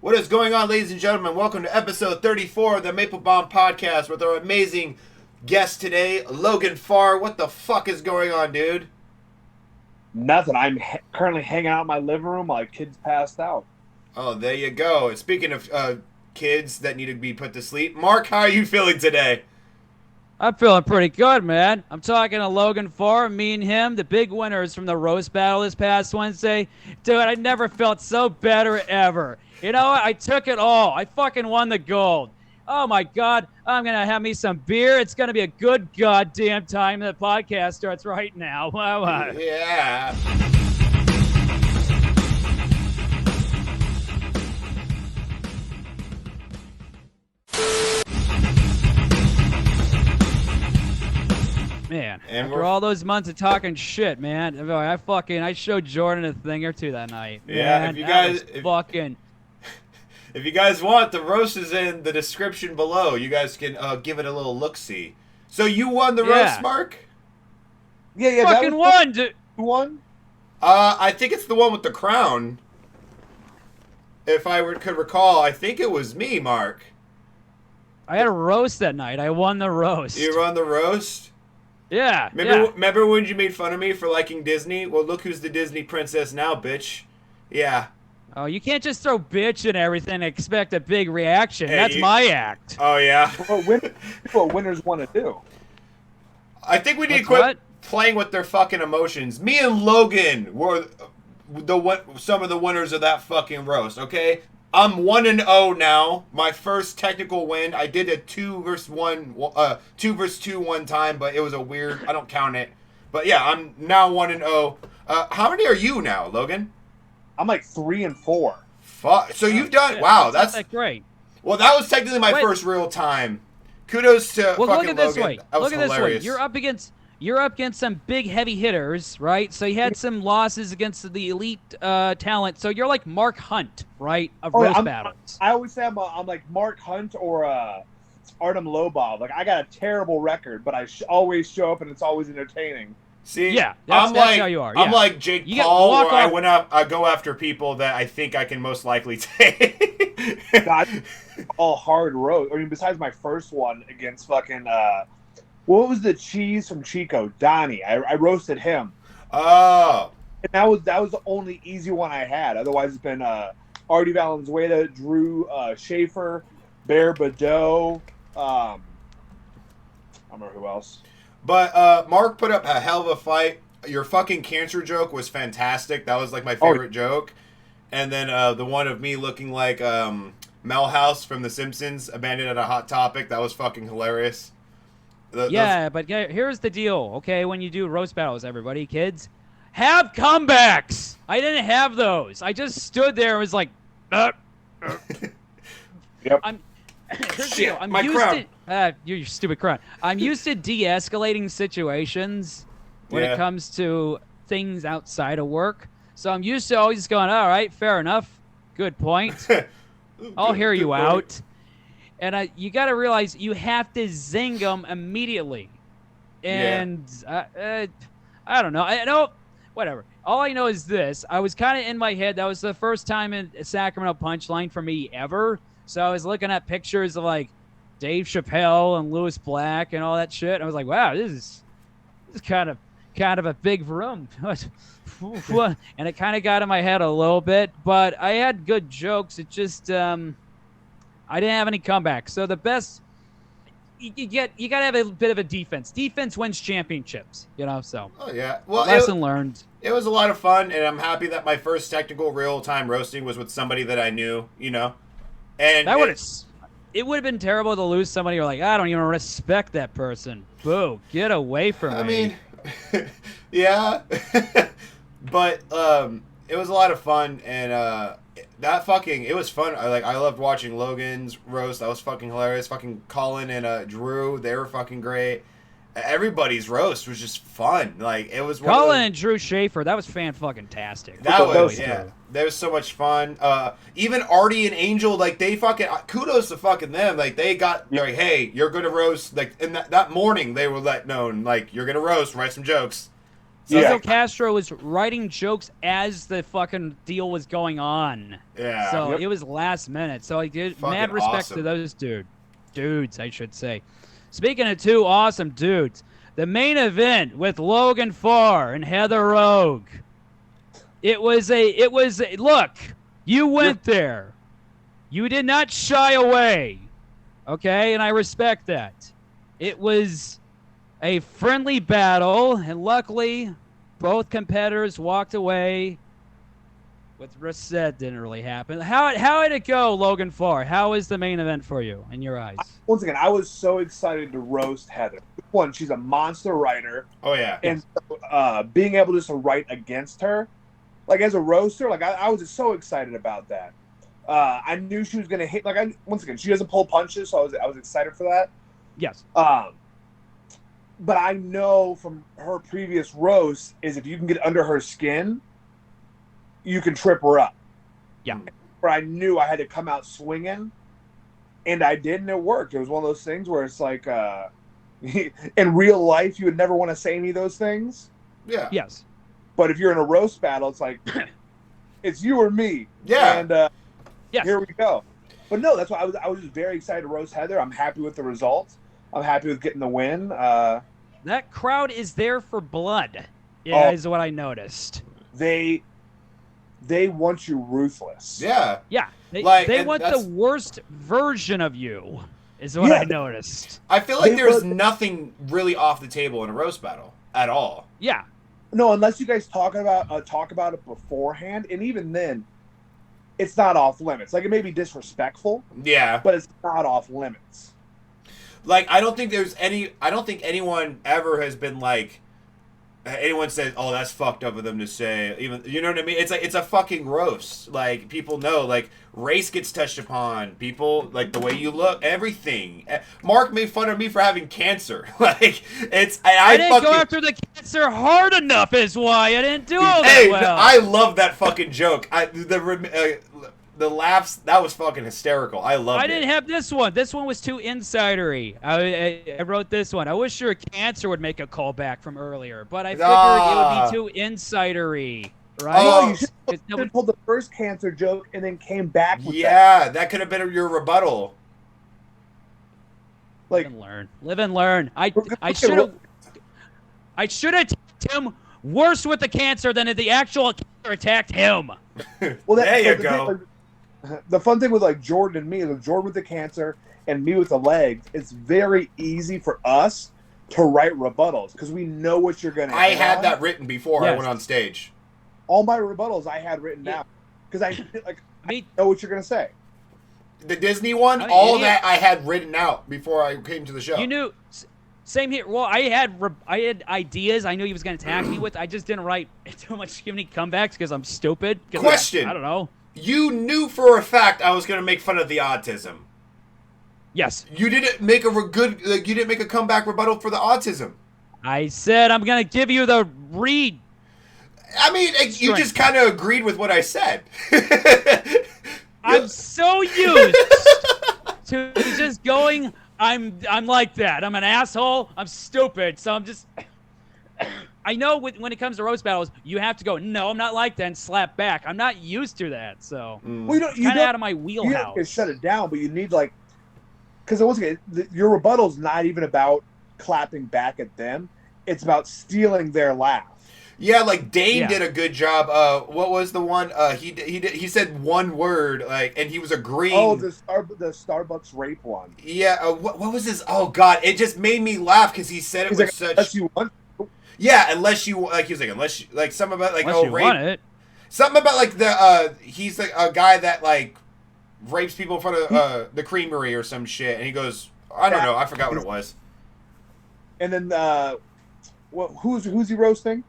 What is going on, ladies and gentlemen? Welcome to episode 34 of the Maple-Baum podcast with our amazing guest today, Logan Farr. What the fuck is going on, dude? Nothing. I'm currently hanging out in my living room while kids passed out. Oh, there you go. Speaking of kids that need to be put to sleep, Mark, how are you feeling today? I'm feeling pretty good, man. I'm talking to Logan Farr, me and him, the big winners from the roast battle this past Wednesday. Dude, I never felt so better ever. You know what? I took it all. I fucking won the gold. Oh, my God. I'm going to have me some beer. It's going to be a good goddamn time. The podcast starts right now. Yeah. Man, after all those months of talking shit, man, I showed Jordan a thing or two that night. Yeah, man, if you guys want, the roast is in the description below. You guys can give it a little look-see. So you won the roast, Mark? Yeah. Fucking won, dude. Who won? I think it's the one with the crown. If I could recall, I think it was me, Mark. I had a roast that night. I won the roast. You won the roast? Yeah. Remember when you made fun of me for liking Disney? Well, look who's the Disney princess now, bitch. Yeah. Oh, you can't just throw bitch and everything and expect a big reaction. Hey, That's my act. Oh, yeah. What winners want to do. I think we need to quit playing with their fucking emotions. Me and Logan were some of the winners of that fucking roast, okay? I'm 1-0 now. My first technical win. I did a 2 versus 2 one time, but it was a weird. I don't count it. But yeah, I'm now 1-0. How many are you now, Logan? I'm like 3-4. Fuck. So you've done. Yeah, wow, that's that's great. Well, that was technically my first real time. Kudos to fucking look at this Logan. way. That was Look at hilarious. this way. You're up against some big heavy hitters, right? So you had some losses against the elite talent. So you're like Mark Hunt, right? Of roast battles. I always say I'm like Mark Hunt or Artem Lobov. Like I got a terrible record, but I always show up and it's always entertaining. See, yeah, that's how you are. Yeah. I'm like Jake Paul, where I go after people that I think I can most likely take. God, all hard roast. I mean, besides my first one against fucking what was the cheese from Chico? Donnie. I roasted him. Oh. And that was the only easy one I had. Otherwise, it's been Artie Valenzuela, Drew Schaefer, Bear Badeau. I don't remember who else. But Mark put up a hell of a fight. Your fucking cancer joke was fantastic. That was like my favorite joke. And then the one of me looking like Melhouse from The Simpsons, abandoned at a hot topic. That was fucking hilarious. But here's the deal, okay? When you do roast battles, everybody, kids, have comebacks. I didn't have those. I just stood there and was like, Yep. Shit, I'm my used crown. to you stupid crown. I'm used to de-escalating situations when it comes to things outside of work. So I'm used to always just going, all right, fair enough. Good point. I'll hear you out. And you got to realize you have to zing them immediately. And I don't know. I know, whatever. All I know is this. I was kind of in my head. That was the first time in Sacramento Punchline for me ever. So I was looking at pictures of like Dave Chappelle and Louis Black and all that shit. I was like, wow, this is kind of a big room. And it kind of got in my head a little bit. But I had good jokes. It just I didn't have any comebacks. So the best you got to have a bit of a defense. Defense wins championships, so. Oh yeah. Well, lesson learned. It was a lot of fun, and I'm happy that my first technical real-time roasting was with somebody that I knew, And it would have been terrible to lose somebody you're like, I don't even respect that person. Boo, get away from me. I mean, yeah. But it was a lot of fun, and it was fun. I loved watching Logan's roast. That was fucking hilarious. Fucking Colin and Drew, they were fucking great. Everybody's roast was just fun. Like it was. Colin and Drew Schaefer, that was fan-fucking-tastic. That was That was so much fun. Even Artie and Angel, like they fucking kudos to fucking them. Like they got like, hey, you're gonna roast. Like in that morning, they were let known like you're gonna roast, write some jokes. Cesar Castro was writing jokes as the fucking deal was going on. Yeah. So it was last minute. So I did Fucking mad respect to awesome. those dudes, I should say. Speaking of two awesome dudes, the main event with Logan Farr and Heather Rogue. It was a look, you went there. You did not shy away. Okay, and I respect that. It was a friendly battle, and luckily, both competitors walked away. With Reset didn't really happen. How did it go, Logan Farr? How is the main event for you in your eyes? Once again, I was so excited to roast Heather. One, she's a monster writer. Oh yeah. And being able just to write against her, like as a roaster, like I was just so excited about that. I knew she was gonna hit. Like once again, she doesn't pull punches, so I was excited for that. Yes. But I know from her previous roasts is if you can get under her skin, you can trip her up. Yeah. Where I knew I had to come out swinging, and I did, and it worked. It was one of those things where it's like, in real life, you would never want to say any of those things. Yeah. Yes. But if you're in a roast battle, it's like, it's you or me. Yeah. And Yes. here we go. But no, that's why I was just very excited to roast Heather. I'm happy with the results. I'm happy with getting the win. That crowd is there for blood. Is what I noticed. They want you ruthless. Yeah. Yeah. They want the worst version of you. Is what I noticed. I feel like there's nothing really off the table in a roast battle at all. Yeah. No, unless you guys talk about it beforehand, and even then, it's not off limits. Like it may be disrespectful. Yeah. But it's not off limits. Like I don't think anyone ever has been like. Anyone says, "Oh, that's fucked up of them to say." Even you know what I mean? It's like it's a fucking roast. Like people know, like race gets touched upon. People like the way you look, everything. Mark made fun of me for having cancer. Like it's. I didn't go after the cancer hard enough. Is why I didn't do all that hey, well. I love that fucking joke. The laughs, that was fucking hysterical. I loved it. I didn't have this one. This one was too insidery. I wrote this one. I wish your cancer would make a callback from earlier, but I figured it would be too insidery, right? Oh, you should have pulled the first cancer joke and then came back with that could have been your rebuttal. Like live and learn. I should have attacked him worse with the cancer than if the actual cancer attacked him. Well, there you go. The fun thing with like Jordan and me, like Jordan with the cancer and me with the legs, it's very easy for us to write rebuttals because we know what you're going to I had that written before I went on stage. All my rebuttals I had written down because I know what you're going to say. The Disney one, that I had written out before I came to the show. You knew. Same here. Well, I had ideas I knew he was going to attack me with. I just didn't write too much giving comebacks because I'm stupid. Question. I don't know. You knew for a fact I was going to make fun of the autism. Yes. You didn't make you didn't make a comeback rebuttal for the autism. I said I'm going to give you the read. I mean, you just kind of agreed with what I said. I'm so used to just going, I'm like that. I'm an asshole. I'm stupid. So I'm just... I know when it comes to roast battles, you have to go, no, I'm not like that, and slap back. I'm not used to that, so well, it's kind of out of my wheelhouse. You don't get shut it down, but you need like... Because once again, your rebuttal's not even about clapping back at them. It's about stealing their laugh. Yeah, like Dane did a good job. What was the one? He said one word, like, and he was agreeing. Oh, the Starbucks rape one. Yeah. What was this? Oh God, it just made me laugh because he said it with such. Unless you want. Yeah, unless you like. He was like, unless you, like something about like unless you rape. Want it. Something about like the he's like a guy that like rapes people in front of the creamery or some shit, and he goes, I don't know, I forgot what it was. And then who's he roasting?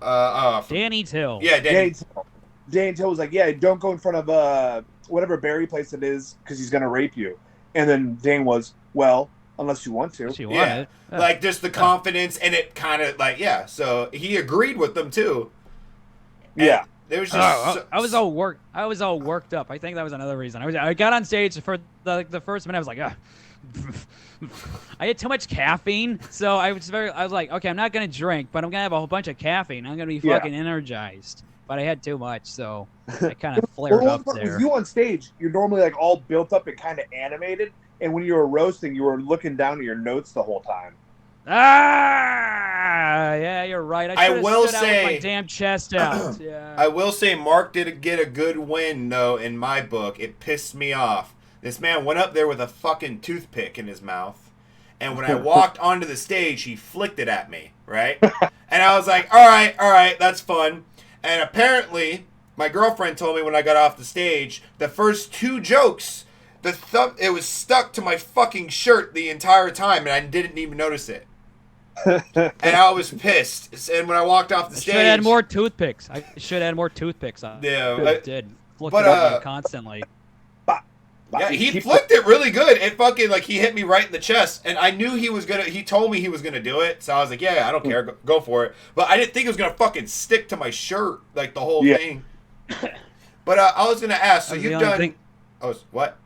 Danny Till. Yeah, Danny Till. Danny Till was like, yeah, don't go in front of whatever berry place it is because he's gonna rape you. And then Dane was, well, unless you want to. Unless you want it. Like just the confidence, and it kind of like so he agreed with them too. Yeah. There was just I was all worked up. I think that was another reason. I got on stage for the first minute. I was like, I had too much caffeine, so I was like, okay, I'm not gonna drink, but I'm gonna have a whole bunch of caffeine. I'm gonna be fucking energized. But I had too much, so I kind of flared up there. With you on stage, you're normally like all built up and kind of animated, and when you were roasting, you were looking down at your notes the whole time. Yeah, you're right. I will say, out with my damn chest out. Yeah. I will say, Mark did get a good win though. In my book, it pissed me off. This man went up there with a fucking toothpick in his mouth, and when I walked onto the stage, he flicked it at me, right? And I was like, all right, that's fun. And apparently, my girlfriend told me when I got off the stage, the first 2 jokes, it was stuck to my fucking shirt the entire time, and I didn't even notice it. And I was pissed. And when I walked off the stage, I should add more toothpicks. On. Yeah, I did. Flicked it at me constantly. Yeah, he flicked it really good. It fucking, like, he hit me right in the chest, and I knew he told me he was gonna do it, so I was like, yeah, I don't care, go for it. But I didn't think it was gonna fucking stick to my shirt, like, the whole thing. But I was gonna ask, so you've done... What?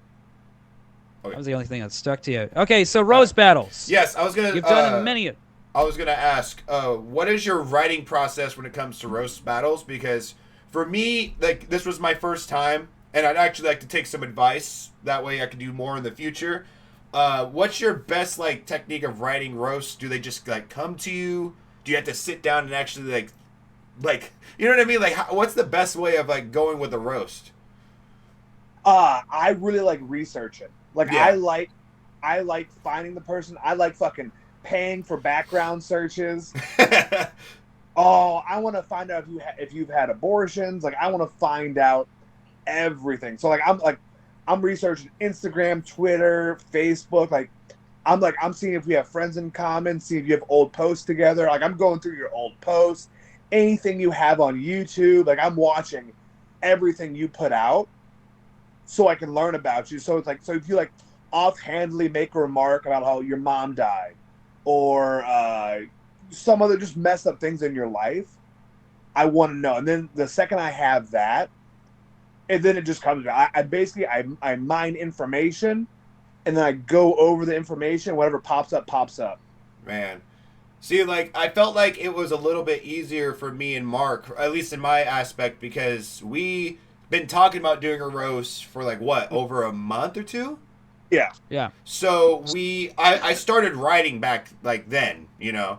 Okay. That was the only thing that stuck to you. Okay, so roast battles. Yes, I was gonna... You've done many... I was gonna ask, what is your writing process when it comes to roast battles? Because for me, like, this was my first time, and I'd actually like to take some advice. That way I can do more in the future. What's your best, like, technique of writing roasts? Do they just, like, come to you? Do you have to sit down and actually, like, you know what I mean? Like, what's the best way of, like, going with a roast? I really like researching. Like, yeah. I like finding the person. I like fucking paying for background searches. I want to find out if you've had abortions. Like, I want to find out everything. So, I'm researching Instagram, Twitter, Facebook. I'm seeing if we have friends in common, see if you have old posts together. Like, I'm going through your old posts, anything you have on YouTube. Like, I'm watching everything you put out so I can learn about you. So it's like, so if you like offhandedly make a remark about how your mom died or some other just messed up things in your life, I want to know. And then the second I have that, and then it just comes. I mine information, and then I go over the information. Whatever pops up, pops up. Man, see, like, I felt like it was a little bit easier for me and Mark, at least in my aspect, because we been talking about doing a roast for like what, over a month or two? Yeah. So I started writing back like then, you know.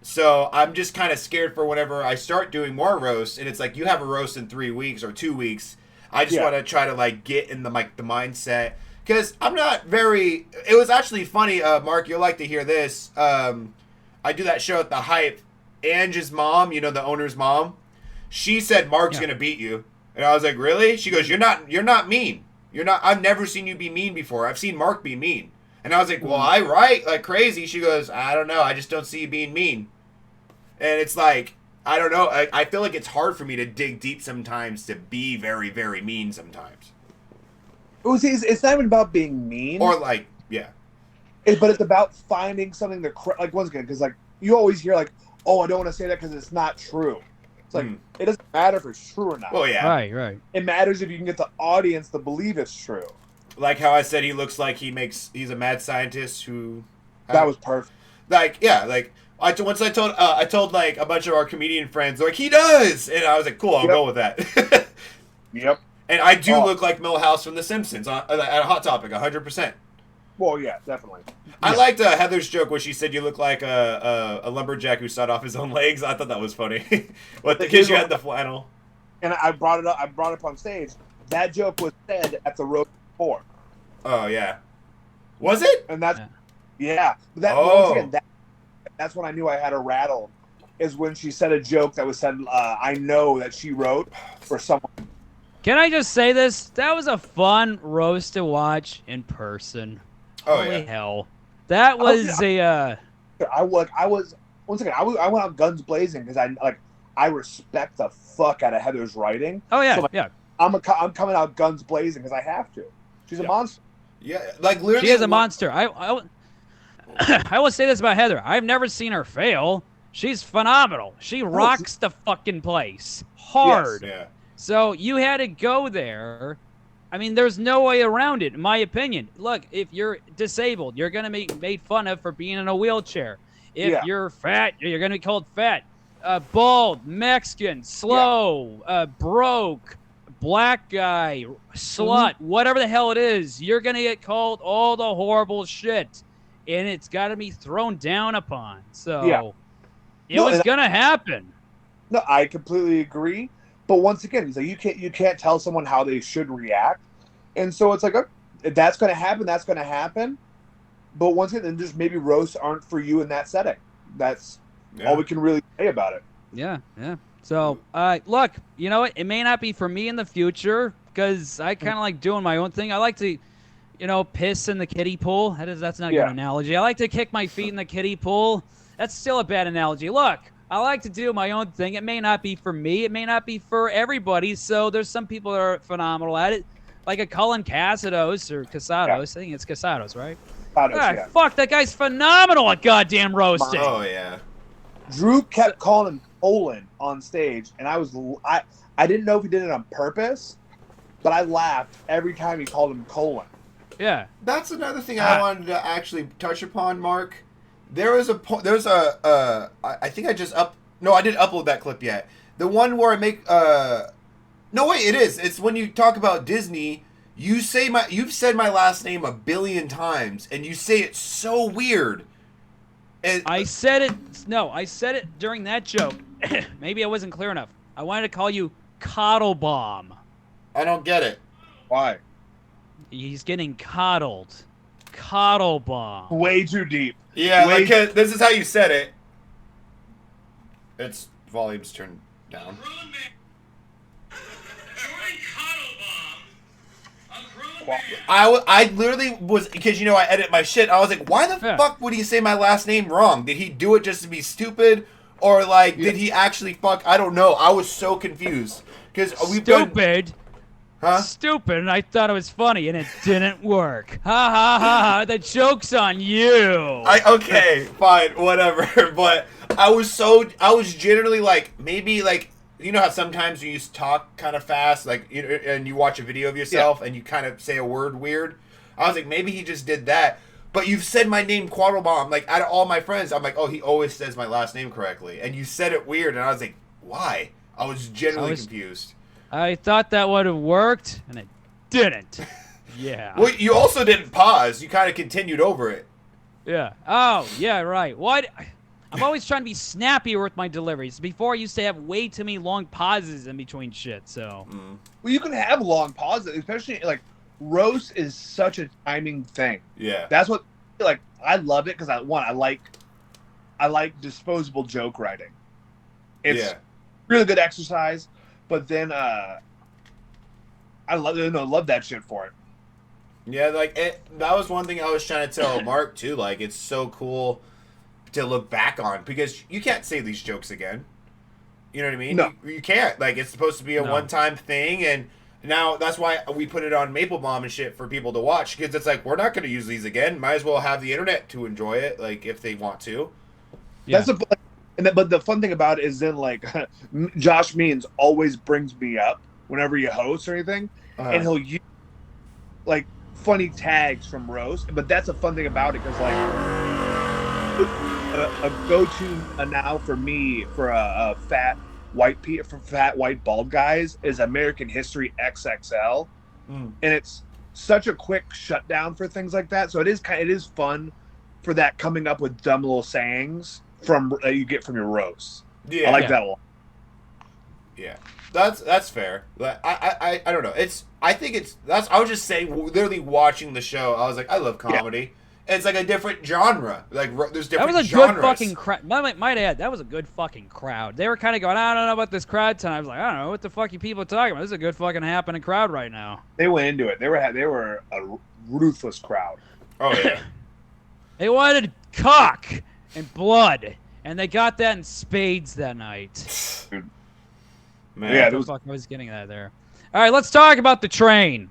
So I'm just kind of scared for whenever I start doing more roasts, and it's like you have a roast in 3 weeks or 2 weeks. I just want to try to like get in the mindset, because I'm not very. It was actually funny, Mark. You'll like to hear this. I do that show at the Hype. Angie's mom, you know, the owner's mom, she said Mark's gonna beat you, and I was like, really? She goes, you're not mean. You're not. I've never seen you be mean before. I've seen Mark be mean, and I was like, well, I write like crazy. She goes, I don't know. I just don't see you being mean, and it's like. I don't know. I feel like it's hard for me to dig deep sometimes to be very, very mean sometimes. It's not even about being mean. Or like, yeah. But it's about finding something that, like, once again, because like you always hear like, oh, I don't want to say that because it's not true. It's like, it doesn't matter if it's true or not. Well, yeah. Right. It matters if you can get the audience to believe it's true. Like how I said he looks like he's a mad scientist who... That was perfect. Like, yeah, like... I told like a bunch of our comedian friends, like, he does, and I was like, cool, I'll go with that. Yep. And I do look like Milhouse from The Simpsons at a Hot Topic, 100%. Well, yeah, definitely. I liked Heather's joke where she said you look like a lumberjack who sawed off his own legs. I thought that was funny. Because you had the flannel. And I brought it up on stage. That joke was said at the roast before. Oh yeah. Was it? And that's once again, that's when I knew I had a rattle, is when she said a joke that was said, I know that she wrote for someone. Can I just say this? That was a fun roast to watch in person. Holy hell. That was I went out guns blazing because I respect the fuck out of Heather's writing. Oh, yeah, so I'm coming out guns blazing because I have to. She's a monster. Yeah, like literally. She is a monster. I will say this about Heather. I've never seen her fail. She's phenomenal. She rocks the fucking place hard. Yes. Yeah. So you had to go there. I mean, there's no way around it, in my opinion. Look, if you're disabled, you're going to be made fun of for being in a wheelchair. If you're fat, you're going to be called fat. Bald, Mexican, slow, broke, black guy, slut, whatever the hell it is, you're going to get called all the horrible shit. And it's got to be thrown down upon. So it was going to happen. No, I completely agree. But once again, he's like, you can't tell someone how they should react. And so it's like, if that's going to happen, that's going to happen. But once again, then just maybe roasts aren't for you in that setting. That's all we can really say about it. Yeah. So, look, you know what? It may not be for me in the future because I kind of like doing my own thing. I like to, piss in the kiddie pool. That's not a good analogy. I like to kick my feet in the kiddie pool. That's still a bad analogy. Look, I like to do my own thing. It may not be for me. It may not be for everybody. So there's some people that are phenomenal at it, like a Cullen Casados or Casados. I think it's Casados, right? Casados, fuck, that guy's phenomenal at goddamn roasting. Oh, yeah. Drew kept calling him Colin on stage, and I didn't know if he did it on purpose, but I laughed every time he called him Colin. Yeah. That's another thing I wanted to actually touch upon, Mark. I think I didn't upload that clip yet. The one where I make no wait, it is. It's when you talk about Disney, you've said my last name 1 billion times and you say it so weird. And I said it during that joke. Maybe I wasn't clear enough. I wanted to call you Quattlebaum. I don't get it. Why? He's getting coddled. Quattlebaum. Way too deep. Yeah, this is how you said it. Its volume's turned down. I literally was, because I edit my shit. I was like, why the fuck would he say my last name wrong? Did he do it just to be stupid, or did he actually fuck? I don't know. I was so confused because Stupid, and I thought it was funny, and it didn't work. Ha ha ha ha! The joke's on you. Okay, fine, whatever. But I was generally maybe how sometimes you talk kind of fast, and you watch a video of yourself and you kind of say a word weird. I was like, maybe he just did that. But you've said my name Quattlebaum, out of all my friends, I'm like, oh, he always says my last name correctly, and you said it weird, and I was like, why? I was genuinely confused. I thought that would have worked, and it didn't. Yeah. Well, you also didn't pause. You kind of continued over it. Yeah. Oh, yeah, right. What? I'm always trying to be snappier with my deliveries. Before, I used to have way too many long pauses in between shit, so. Well, you can have long pauses, especially, roast is such a timing thing. Yeah. That's what, I love it because, I like disposable joke writing. It's really good exercise. But then I love that shit for it. Yeah, that was one thing I was trying to tell Mark too. It's so cool to look back on because you can't say these jokes again. You know what I mean? No, you can't. It's supposed to be a one-time thing, and now that's why we put it on Maple-Baum and shit for people to watch because it's we're not going to use these again. Might as well have the internet to enjoy it, if they want to. Yeah. But the fun thing about it is then Josh Means always brings me up whenever you host or anything, and he'll use funny tags from roast. But that's a fun thing about it because a go-to now for me for a fat white bald guys is American History XXL, and it's such a quick shutdown for things like that. So it is fun for that coming up with dumb little sayings from you get from your roast. Yeah, I like that a lot. Yeah, that's fair. I don't know. I was just saying, literally watching the show, I was like, I love comedy. Yeah. It's a different genre. There's different. That was a genres. good fucking crowd. Might add, that was a good fucking crowd. They were kind of going, I don't know about this crowd tonight. I was like, I don't know what the fuck you people talking about. This is a good fucking happening crowd right now. They went into it. They were a ruthless crowd. Oh yeah. They wanted cock and blood, and they got that in spades that night. Dude. Man, yeah, fuck, I was getting that there. All right, let's talk about the train.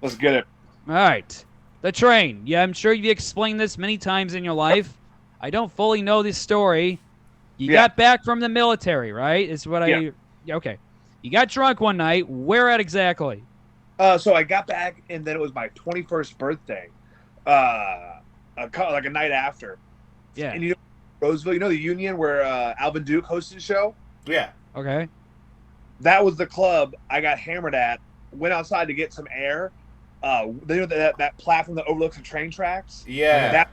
Let's get it. All right, the train. Yeah, I'm sure you've explained this many times in your life. I don't fully know this story, You got back from the military, right? Is what okay. You got drunk one night. Where at exactly? So I got back, and then it was my 21st birthday, like a night after. Yeah. And Roseville, the Union where Alvin Duke hosted the show? Yeah. Okay. That was the club I got hammered at. Went outside to get some air. That platform that overlooks the train tracks? Yeah.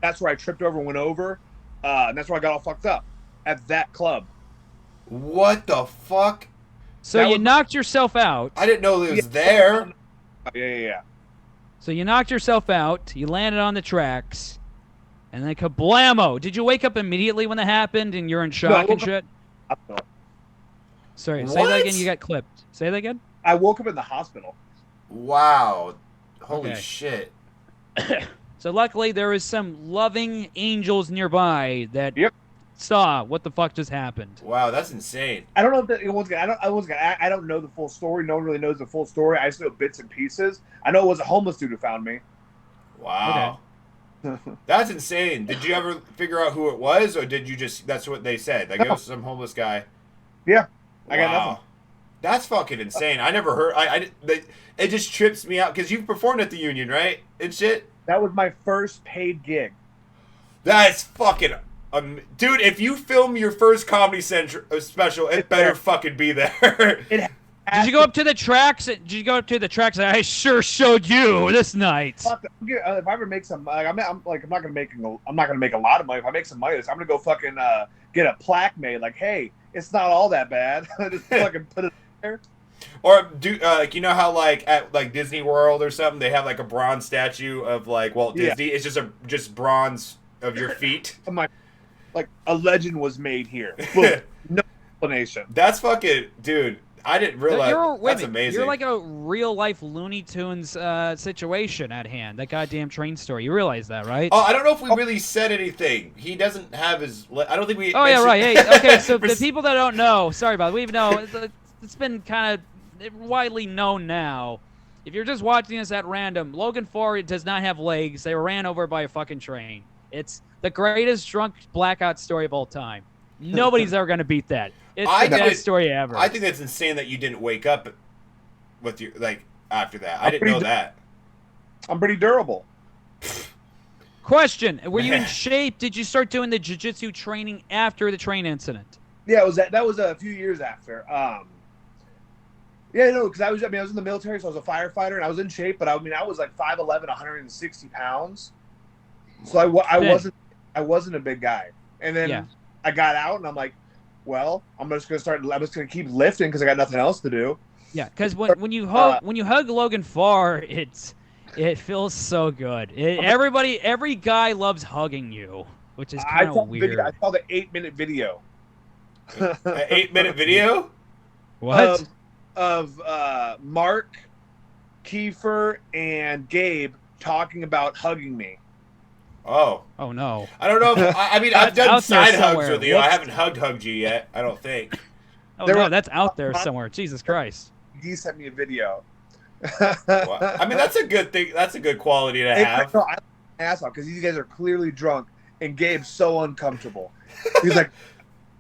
That's where I tripped over and went over. And that's where I got all fucked up. At that club. What the fuck? So you knocked yourself out. I didn't know it was there. Yeah. So you knocked yourself out. You landed on the tracks. And then kablamo. Did you wake up immediately when that happened and you're in shock and shit? Sorry, say that again. You got clipped. Say that again. I woke up in the hospital. Wow. Holy shit. So luckily there was some loving angels nearby that saw what the fuck just happened. Wow, that's insane. I don't know if I don't know the full story. No one really knows the full story. I just know bits and pieces. I know it was a homeless dude who found me. Wow. That's insane. Did you ever figure out who it was, or did you that's what they said? Like, it was some homeless guy. Yeah. I got nothing. That's fucking insane. I never heard. It just trips me out because you've performed at the Union, right? And shit. That was my first paid gig. That's fucking. Dude, if you film your first Comedy Central special, it better fucking be there. Did you go up to the tracks? I sure showed you this night. If I ever make some, I'm not gonna make a lot of money. If I make some money, I'm gonna go fucking get a plaque made. Like, hey, it's not all that bad. Just fucking put it there. Or how at Disney World or something, they have like a bronze statue of Walt Disney. It's just bronze of your feet. A legend was made here. No explanation. That's fucking, dude. I didn't realize. That's amazing. You're like a real life Looney Tunes situation at hand. That goddamn train story. You realize that, right? Oh, I don't know if we really said anything. He doesn't have his. I don't think we. Oh yeah, right. Hey, okay. So the people that don't know, sorry about it. We know it's been kind of widely known now. If you're just watching this at random, Logan Farr does not have legs. They were ran over by a fucking train. It's the greatest drunk blackout story of all time. Nobody's ever gonna beat that. It's the best story ever. I think that's insane that you didn't wake up with your after that. I didn't know that. I'm pretty durable. Question: were you in shape? Did you start doing the jiu-jitsu training after the train incident? Yeah, that was a few years after. Because I was in the military, so I was a firefighter, and I was in shape. But I was like 5'11", 160 pounds. So I wasn't a big guy. And then I got out, and I'm like, well, I'm just gonna keep lifting because I got nothing else to do. Yeah, because when you hug Logan Farr, it feels so good. Every guy loves hugging you, which is kind of weird. I saw the 8-minute video. An 8-minute video? What? Of Mark, Kiefer, and Gabe talking about hugging me. Oh no! I don't know. I've done side hugs with you. Whoops. I haven't hugged you yet. I don't think. No, that's out there somewhere. Jesus Christ! He sent me a video. Well, that's a good thing. That's a good quality to have. I ass off because these guys are clearly drunk, and Gabe's so uncomfortable. He's like,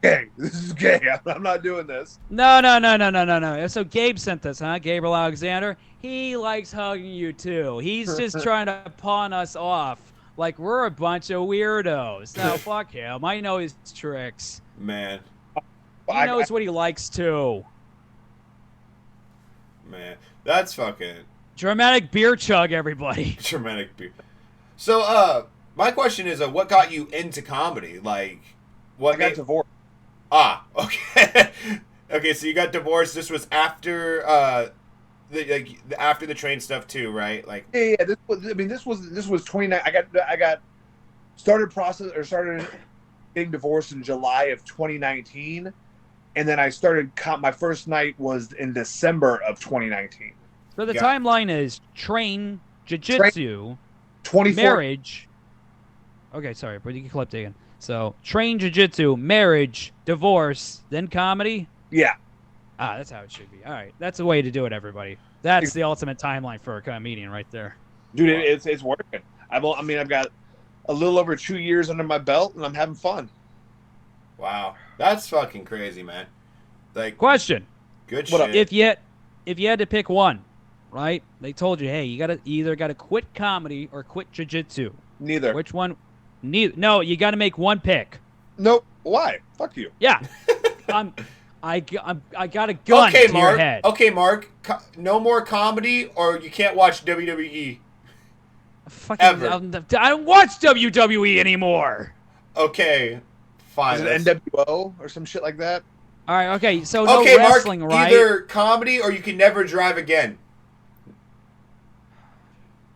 "Gay, this is gay. I'm not doing this." No. So Gabe sent this, huh? Gabriel Alexander. He likes hugging you too. He's just trying to pawn us off. Like we're a bunch of weirdos. No, fuck him. I know his tricks. Man. He knows what he likes too. Man, that's fucking... Dramatic beer chug, everybody. Dramatic beer. So, my question is, what got you into comedy? I got divorced. Ah, okay. Okay, so you got divorced. This was after... after the train stuff too, right? Yeah. This was 29. I got started getting divorced in July of 2019, and then I started. My first night was in December of 2019. So the timeline is train, jiu-jitsu, 24 marriage. Okay, sorry, but you can clip again. So train, jiu-jitsu, marriage, divorce, then comedy. Yeah. That's how it should be. All right, that's the way to do it, everybody. That's the ultimate timeline for a comedian, right there. Dude, it's working. I've got a little over 2 years under my belt, and I'm having fun. Wow, that's fucking crazy, man. Like, question. Good shit. If you had to pick one, right? They told you, hey, you either gotta quit comedy or quit jiu-jitsu. Neither. Which one? Neither. No, you gotta make one pick. Nope. Why? Fuck you. Yeah. I got a gun to your head. Okay, Mark. No more comedy, or you can't watch WWE. Ever. I don't watch WWE anymore. Okay, fine. Is it NWO or some shit like that? All right. Okay. So no wrestling, Mark, right? Either comedy or you can never drive again.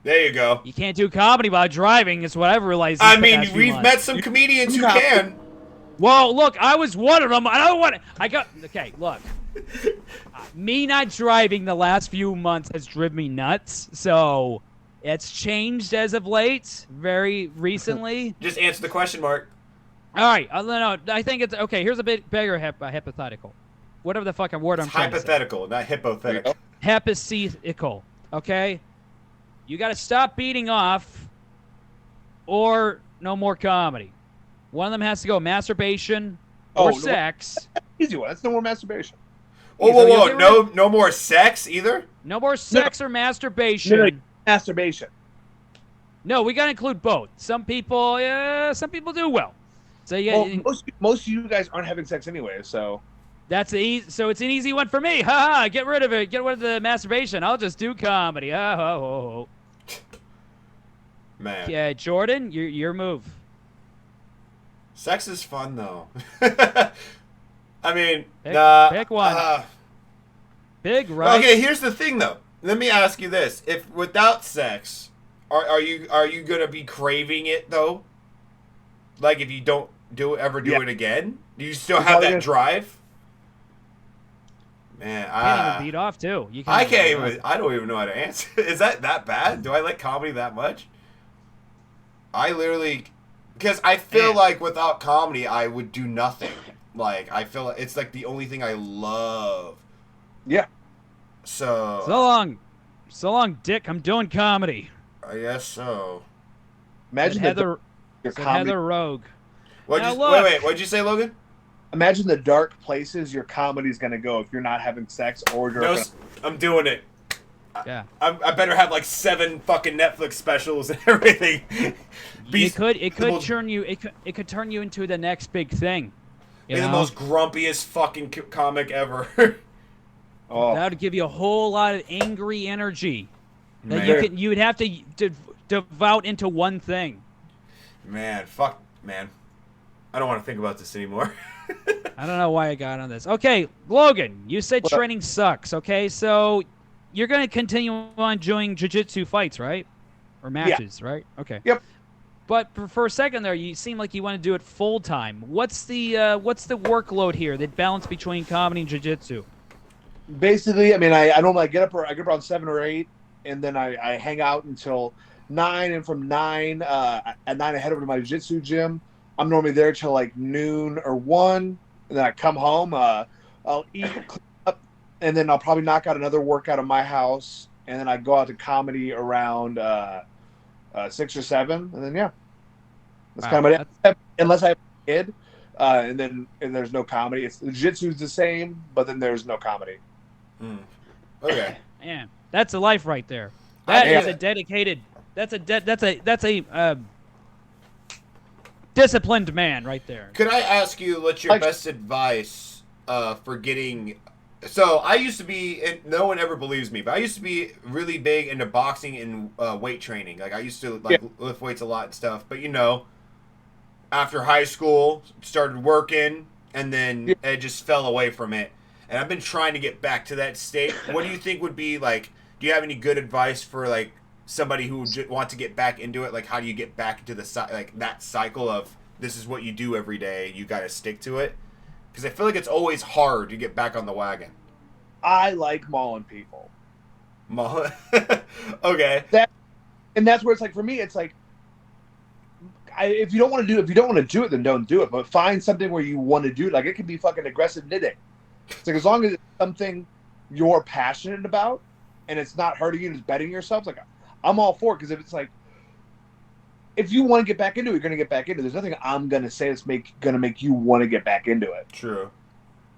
There you go. You can't do comedy while driving. Is what I've realized. I mean, we've met some comedians who can. Well, look, I was one of them. Okay, look. Me not driving the last few months has driven me nuts. So it's changed as of late, very recently. Just answer the question, Mark. All right. No, I think it's okay. Here's a bit bigger hypothetical. Whatever the fucking word I'm trying to say. Hypothetical, not hypothetical. Hypothetical. Okay? You got to stop beating off or no more comedy. One of them has to go masturbation or sex. Easy one. That's no more masturbation. Whoa. No more sex either? No more sex or masturbation. No, masturbation. No, we got to include both. Some people do well. So most of you guys aren't having sex anyway, so so it's an easy one for me. Ha ha! Get rid of it. Get rid of the masturbation. I'll just do comedy. Man. Yeah, Jordan, your move. Sex is fun though. I mean, pick one. Big right. Okay, here's the thing though. Let me ask you this: if without sex, are you gonna be craving it though? Like if you don't ever do it again, do you still have that drive? Man, you can't even beat off too. I don't even know how to answer. Is that bad? Do I like comedy that much? I literally, because I feel like without comedy, I would do nothing. Like I feel like it's like the only thing I love. Yeah. So long, Dick. I'm doing comedy. I guess so. Imagine Heather Rogue. Wait, what'd you say, Logan? Imagine the dark places your comedy's gonna go if you're not having sex or you're. I'm doing it. Yeah. I better have like 7 fucking Netflix specials and everything. It could turn you into the next big thing. Be the most grumpiest fucking comic ever. That would give you a whole lot of angry energy that you would have to devote into one thing. Man, I don't want to think about this anymore. I don't know why I got on this. Okay, Logan, you said training sucks. Okay, so you're going to continue on doing jiu-jitsu fights, right? Or matches, right? Okay. Yep. But for a second there, you seem like you want to do it full time. What's the workload here? The balance between comedy and jiu-jitsu? Basically, I mean, I normally get up around 7 or 8, and then I hang out until 9, and from 9 at 9 I head over to my jiu-jitsu gym. I'm normally there till like noon or 1, and then I come home. I'll eat, clean up, and then I'll probably knock out another workout at my house, and then I go out to comedy around 6 or 7, and then that's kind of it. Unless I have a kid, and there's no comedy. It's the jiu-jitsu's the same, but then there's no comedy. Okay. Man, that's a life right there. That is a dedicated. That's a disciplined man right there. Could I ask you what's your best advice for getting? So I used to be, and no one ever believes me, but I used to be really big into boxing and weight training. Like I used to lift weights a lot and stuff. But after high school, started working, and then it just fell away from it. And I've been trying to get back to that state. What do you think would be like? Do you have any good advice for like somebody who wants to get back into it? Like, how do you get back into that cycle of this is what you do every day? You got to stick to it. Because I feel like it's always hard to get back on the wagon. I like mauling people. Okay. That's where it's like for me, it's like if you don't want to do it, then don't do it. But find something where you want to do it. Like it could be fucking aggressive knitting. It's like as long as it's something you're passionate about and it's not hurting you and it's bettering yourself, like I'm all for it. Because if it's like if you want to get back into it, you're going to get back into it. There's nothing I'm going to say that's going to make you want to get back into it. True.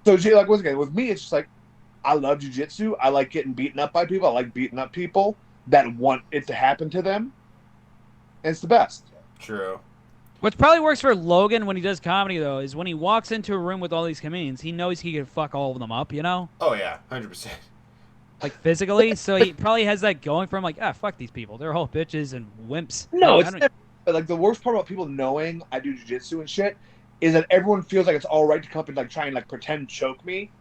So, like, once again, with me, it's just like, I love jiu-jitsu. I like getting beaten up by people. I like beating up people that want it to happen to them. And it's the best. True. What probably works for Logan when he does comedy, though, is when he walks into a room with all these comedians, he knows he can fuck all of them up, you know? Oh, yeah. 100%. Like, physically. So he probably has that going for him, like, fuck these people. They're all bitches and wimps. No, it's never, like, the worst part about people knowing I do jiu-jitsu and shit is that everyone feels like it's all right to come up and, like, try and, like, pretend choke me.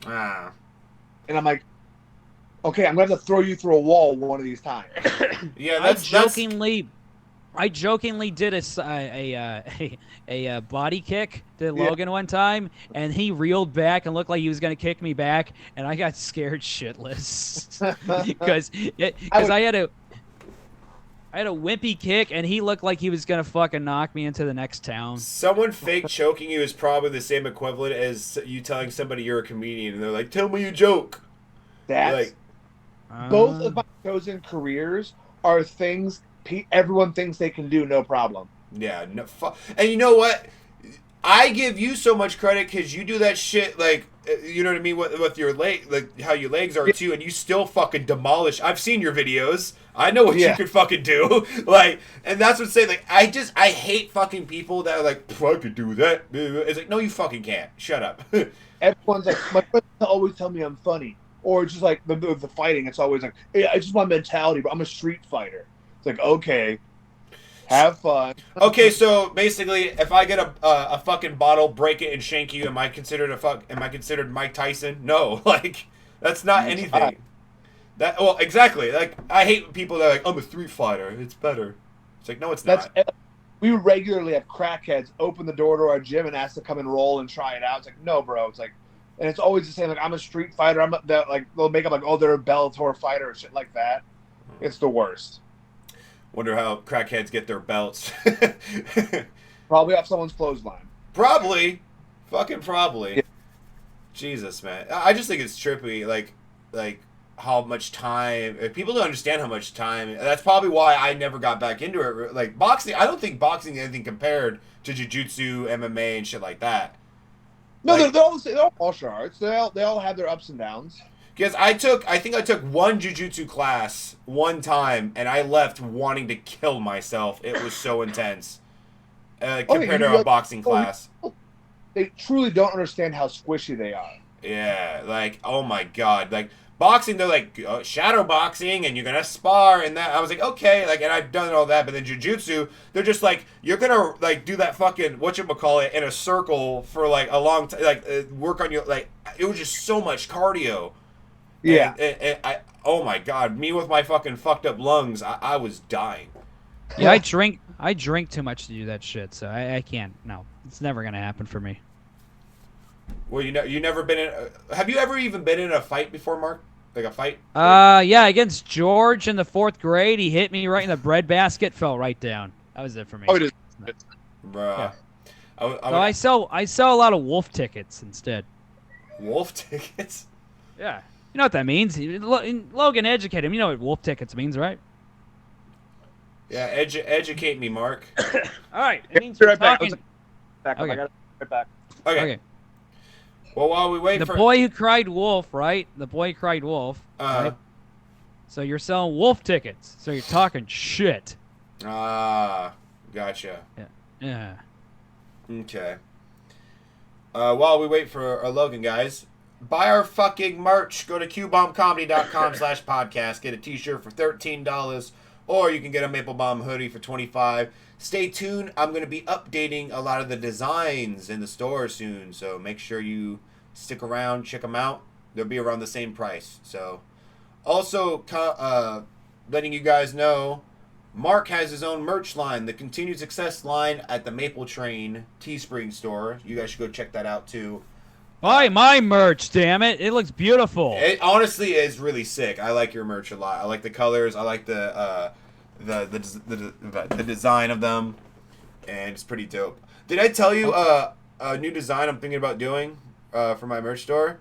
Ah. And I'm like, okay, I'm going to have to throw you through a wall one of these times. Yeah, I jokingly did a body kick to Logan one time, and he reeled back and looked like he was gonna kick me back, and I got scared shitless because I had a wimpy kick, and he looked like he was gonna fucking knock me into the next town. Someone fake choking you is probably the same equivalent as you telling somebody you're a comedian, and they're like, "Tell me you joke." That's like, both of my chosen careers are things everyone thinks they can do, no problem. Yeah, no. And you know what? I give you so much credit because you do that shit, like, you know what I mean, with your leg, like how your legs are too, and you still fucking demolish. I've seen your videos. I know what you can fucking do. Like, and that's what I'm saying. Like, I hate fucking people that are like, I could do that. It's like, no, you fucking can't. Shut up. Everyone's like, my friends always tell me I'm funny, or it's just like the fighting. It's always like, hey, it's just my mentality, but I'm a street fighter. Like, okay, have fun. Okay, so basically, if I get a fucking bottle, break it, and shank you, am I considered Mike Tyson? No, like, that's not anything. Well, exactly. Like, I hate people that are like, I'm a street fighter. It's better. It's like, no, it's not. We regularly have crackheads open the door to our gym and ask to come and roll and try it out. It's like, no, bro. It's like, and it's always the same. Like, I'm a street fighter. Like, they'll make up like, oh, they're a Bellator fighter or shit like that. It's the worst. Wonder how crackheads get their belts. Probably off someone's clothesline. Probably. Fucking probably. Yeah. Jesus, man. I just think it's trippy, like how much time... People don't understand how much time... That's probably why I never got back into it. Like, boxing... I don't think boxing is anything compared to Jujitsu, MMA, and shit like that. No, like, they're all martial arts. They all have their ups and downs. Because I think I took one Jujitsu class one time, and I left wanting to kill myself. It was so intense compared to a boxing class. They truly don't understand how squishy they are. Yeah, like, oh my god. Like, boxing, they're like, shadow boxing, and you're going to spar, and that. I was like, okay, like, and I've done all that, but then Jujitsu, they're just like, you're going to, like, do that fucking, whatchamacallit, in a circle for, like, a long time, like, work on your, like, it was just so much cardio. Yeah. And oh my god, me with my fucking fucked up lungs, I was dying. Yeah, I drink too much to do that shit, so I can't. No, it's never gonna happen for me. Well, you never been in. Have you ever even been in a fight before, Mark? Like a fight? Yeah, against George in the 4th grade, he hit me right in the breadbasket, fell right down. That was it for me. Oh, it is. Bruh. Yeah. I sell a lot of wolf tickets instead. Wolf tickets? Yeah. You know what that means. Logan, educate him. You know what wolf tickets means, right? Yeah, educate me, Mark. All right. It means you're talking. Okay. I got it right back. Okay. Well, while we wait the boy who cried wolf, right? The boy who cried wolf. Right? So you're selling wolf tickets. So you're talking shit. Ah, gotcha. Yeah. Okay. While we wait for our Logan, guys, buy our fucking merch. Go to qbombcomedy.com/podcast. Get a t-shirt for $13, or you can get a Maple-Baum hoodie for $25. Stay tuned. I'm going to be updating a lot of the designs in the store soon, so make sure you stick around, check them out. They'll be around the same price. So, also, letting you guys know, Mark has his own merch line, the Continued Success line at the Maple Train Teespring store. You guys should go check that out too. Buy my merch, damn it! It looks beautiful. It honestly is really sick. I like your merch a lot. I like the colors. I like the design of them, and it's pretty dope. Did I tell you a new design I'm thinking about doing for my merch store?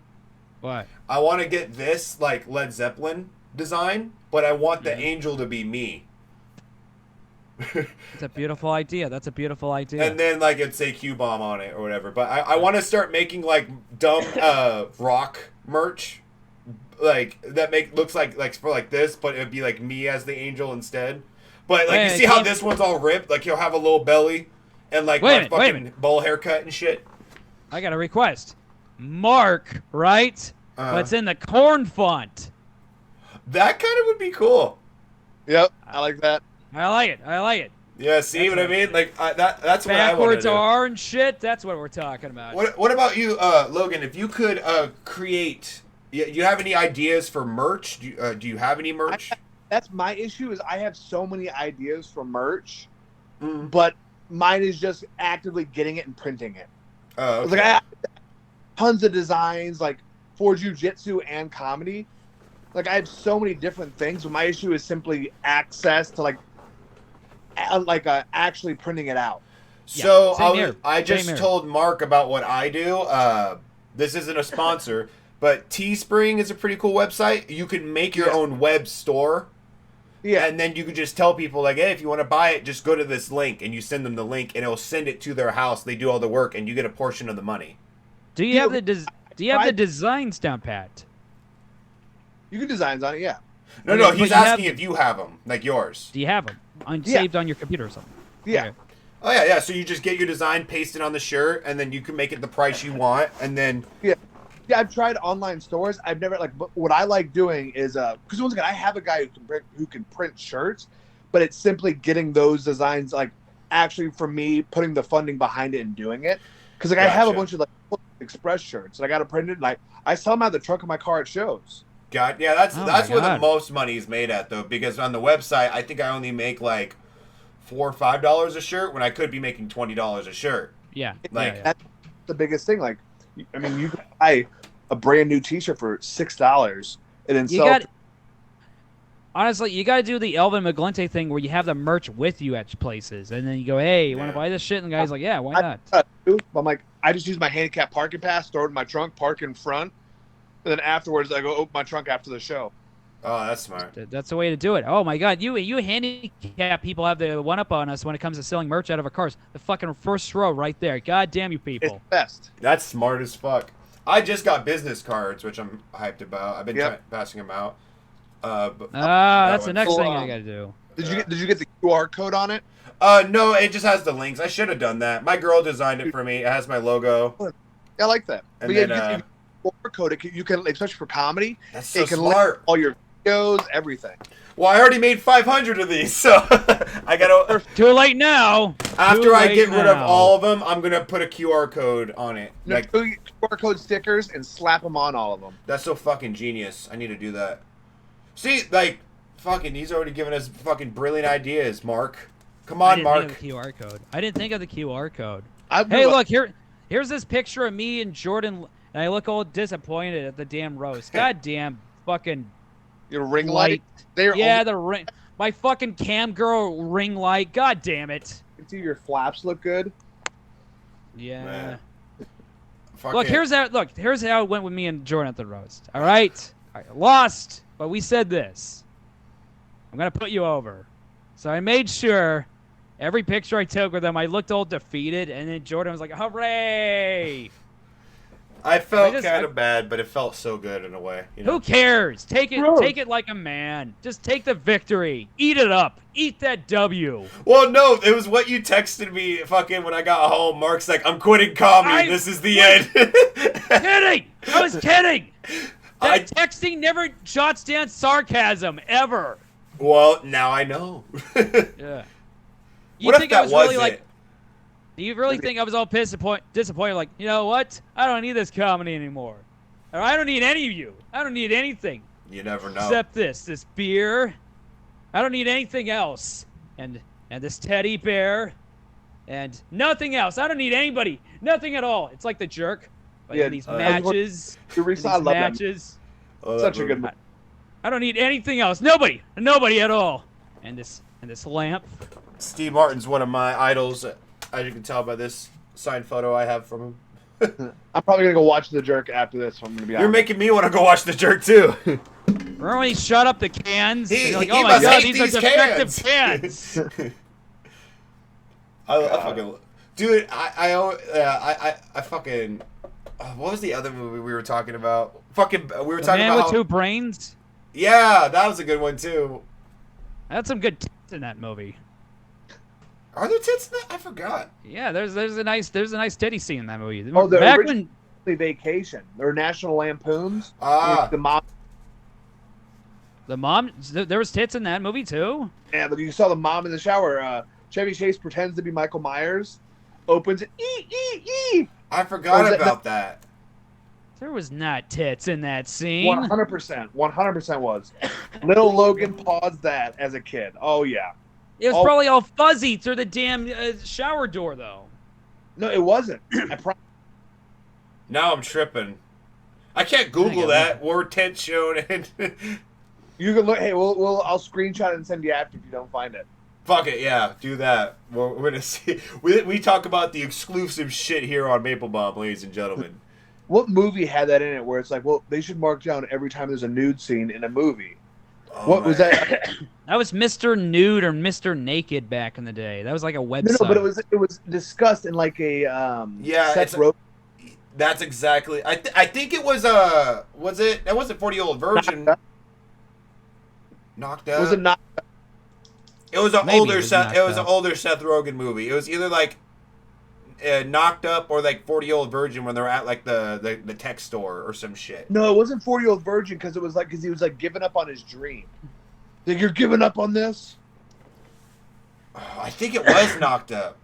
What? I want to get this like Led Zeppelin design, but I want the angel to be me. It's a beautiful idea. That's a beautiful idea. And then like it'd say Q-Bomb on it or whatever. But I want to start making like dumb rock merch, like that looks like for like this, but it'd be like me as the angel instead. But like you see how this one's all ripped? Like he'll have a little belly and like my fucking bowl haircut and shit. I got a request. Mark, right? But it's in the corn font. That kind of would be cool. Yep, I like that. I like it. Yeah, see what I mean? Like that's what I want to Backwards do. R and shit. That's what we're talking about. What about you, Logan? If you could create, you have any ideas for merch? Do you have any merch? That's my issue. Is I have so many ideas for merch, but mine is just actively getting it and printing it. Oh, okay. Like I have tons of designs, like for jujitsu and comedy. Like I have so many different things, but my issue is simply access to actually printing it out. So yeah, I just told Mark about what I do. This isn't a sponsor, but Teespring is a pretty cool website. You can make your own web store. Yeah. And then you can just tell people like, hey, if you want to buy it, just go to this link, and you send them the link, and it'll send it to their house. They do all the work, and you get a portion of the money. Do you have the designs down pat? You can designs on it, yeah. No, he's asking if you have them, like yours. Do you have them saved on your computer or something? Yeah. Okay. Oh yeah. So you just get your design, paste it on the shirt, and then you can make it the price you want, and then. Yeah, I've tried online stores. I've never but what I like doing is because once again I have a guy who can print shirts, but it's simply getting those designs like actually for me putting the funding behind it and doing it. Because I have a bunch of Express shirts and I got to print it. And I sell them out of the trunk of my car at shows. God, yeah, that's where the most money is made at though, because on the website I think I only make like $4 or $5 a shirt when I could be making $20 a shirt. Yeah, that's the biggest thing. Like, I mean, you can buy a brand new T-shirt for $6 and then sell. Honestly, you got to do the Elvin McGlinty thing where you have the merch with you at places, and then you go, "Hey, you want to buy this shit?" And the guy's like, "Yeah, why not?" I'm like, I just use my handicap parking pass, throw it in my trunk, park in front. And then afterwards, I go open my trunk after the show. Oh, that's smart. That's the way to do it. Oh, my God. You handicap people have the one-up on us when it comes to selling merch out of our cars. The fucking first row right there. God damn you people. It's the best. That's smart as fuck. I just got business cards, which I'm hyped about. I've been passing them out. That's the next thing I got to do. Did you get the QR code on it? No, it just has the links. I should have done that. My girl designed it for me. It has my logo. I like that. And but then, QR code, you can, especially for comedy, that's so it can smart. link all your videos, everything. Well, I already made 500 of these, so I gotta. Too late now. After I get rid of all of them, I'm gonna put a QR code on it. No, QR code stickers and slap them on all of them. That's so fucking genius. I need to do that. See, like, fucking, he's already given us fucking brilliant ideas, Mark. Come on, Mark. Think of the QR code. I didn't think of the QR code. Hey, look here's this picture of me and Jordan, and I look all disappointed at the damn roast. God damn fucking. Your ring light? The ring. My fucking cam girl ring light. God damn it. You can see your flaps look good. Yeah. Look, here's how it went with me and Jordan at the roast. All right? I lost, but we said this. I'm going to put you over. So I made sure every picture I took with them, I looked all defeated, and then Jordan was like, hooray! I felt kind of bad, but it felt so good in a way. You know? Who cares? Take it like a man. Just take the victory. Eat it up. Eat that W. Well, no, it was what you texted me fucking when I got home. Mark's like, I'm quitting comedy. This is the end. Kidding. I was kidding. That texting never shots down sarcasm, ever. Well, now I know. Yeah. What if that was it? Do you really think I was all disappointed? Like, you know what? I don't need this comedy anymore. Or I don't need any of you. I don't need anything. You never know. Except this beer. I don't need anything else. And this teddy bear. And nothing else. I don't need anybody. Nothing at all. It's like The Jerk. But these matches. Matches. Such a good movie. I don't need anything else. Nobody at all. And this lamp. Steve Martin's one of my idols. As you can tell by this signed photo I have from him. I'm probably going to go watch The Jerk after this. So I'm gonna be You're making me want to go watch The Jerk, too. Remember when he shut up the cans? He like, oh my God, these are defective cans. I fucking, dude. I fucking. What was the other movie we were talking about? Fucking, we were talking Man about with Two Brains. Yeah, that was a good one too. I had some good tits in that movie. Are there tits in that? I forgot. Yeah, there's a nice titty scene in that movie. Oh, the back original Vacation or National Lampoons. The mom. There was tits in that movie too. Yeah, but you saw the mom in the shower. Chevy Chase pretends to be Michael Myers, opens it. I forgot about that. There was not tits in that scene. 100%. 100% was. Little Logan paused that as a kid. Oh yeah. It was probably all fuzzy through the damn shower door, though. No, it wasn't. Now I'm tripping. I can't Google that. Were tits shown? You can look. Hey, I'll screenshot it and send you after if you don't find it. Fuck it, yeah, do that. We're gonna see. We talk about the exclusive shit here on Maple-Baum, ladies and gentlemen. What movie had that in it? Where it's like, well, they should mark down every time there's a nude scene in a movie. Oh, what was that? That was Mr. Nude or Mr. Naked back in the day. That was like a website. No, but it was discussed in like a Seth Rogen. That's exactly. I think it was was it? That wasn't 40-Year-Old Virgin. Knocked Out. Was it not? It was an older Seth. It was an older Seth Rogen movie. It was either like Knocked Up or like 40-Year-Old Virgin when they're at like the tech store or some shit. No, it wasn't 40-Year-Old Virgin because it was like he was like giving up on his dream. Like, you're giving up on this? I think it was Knocked Up.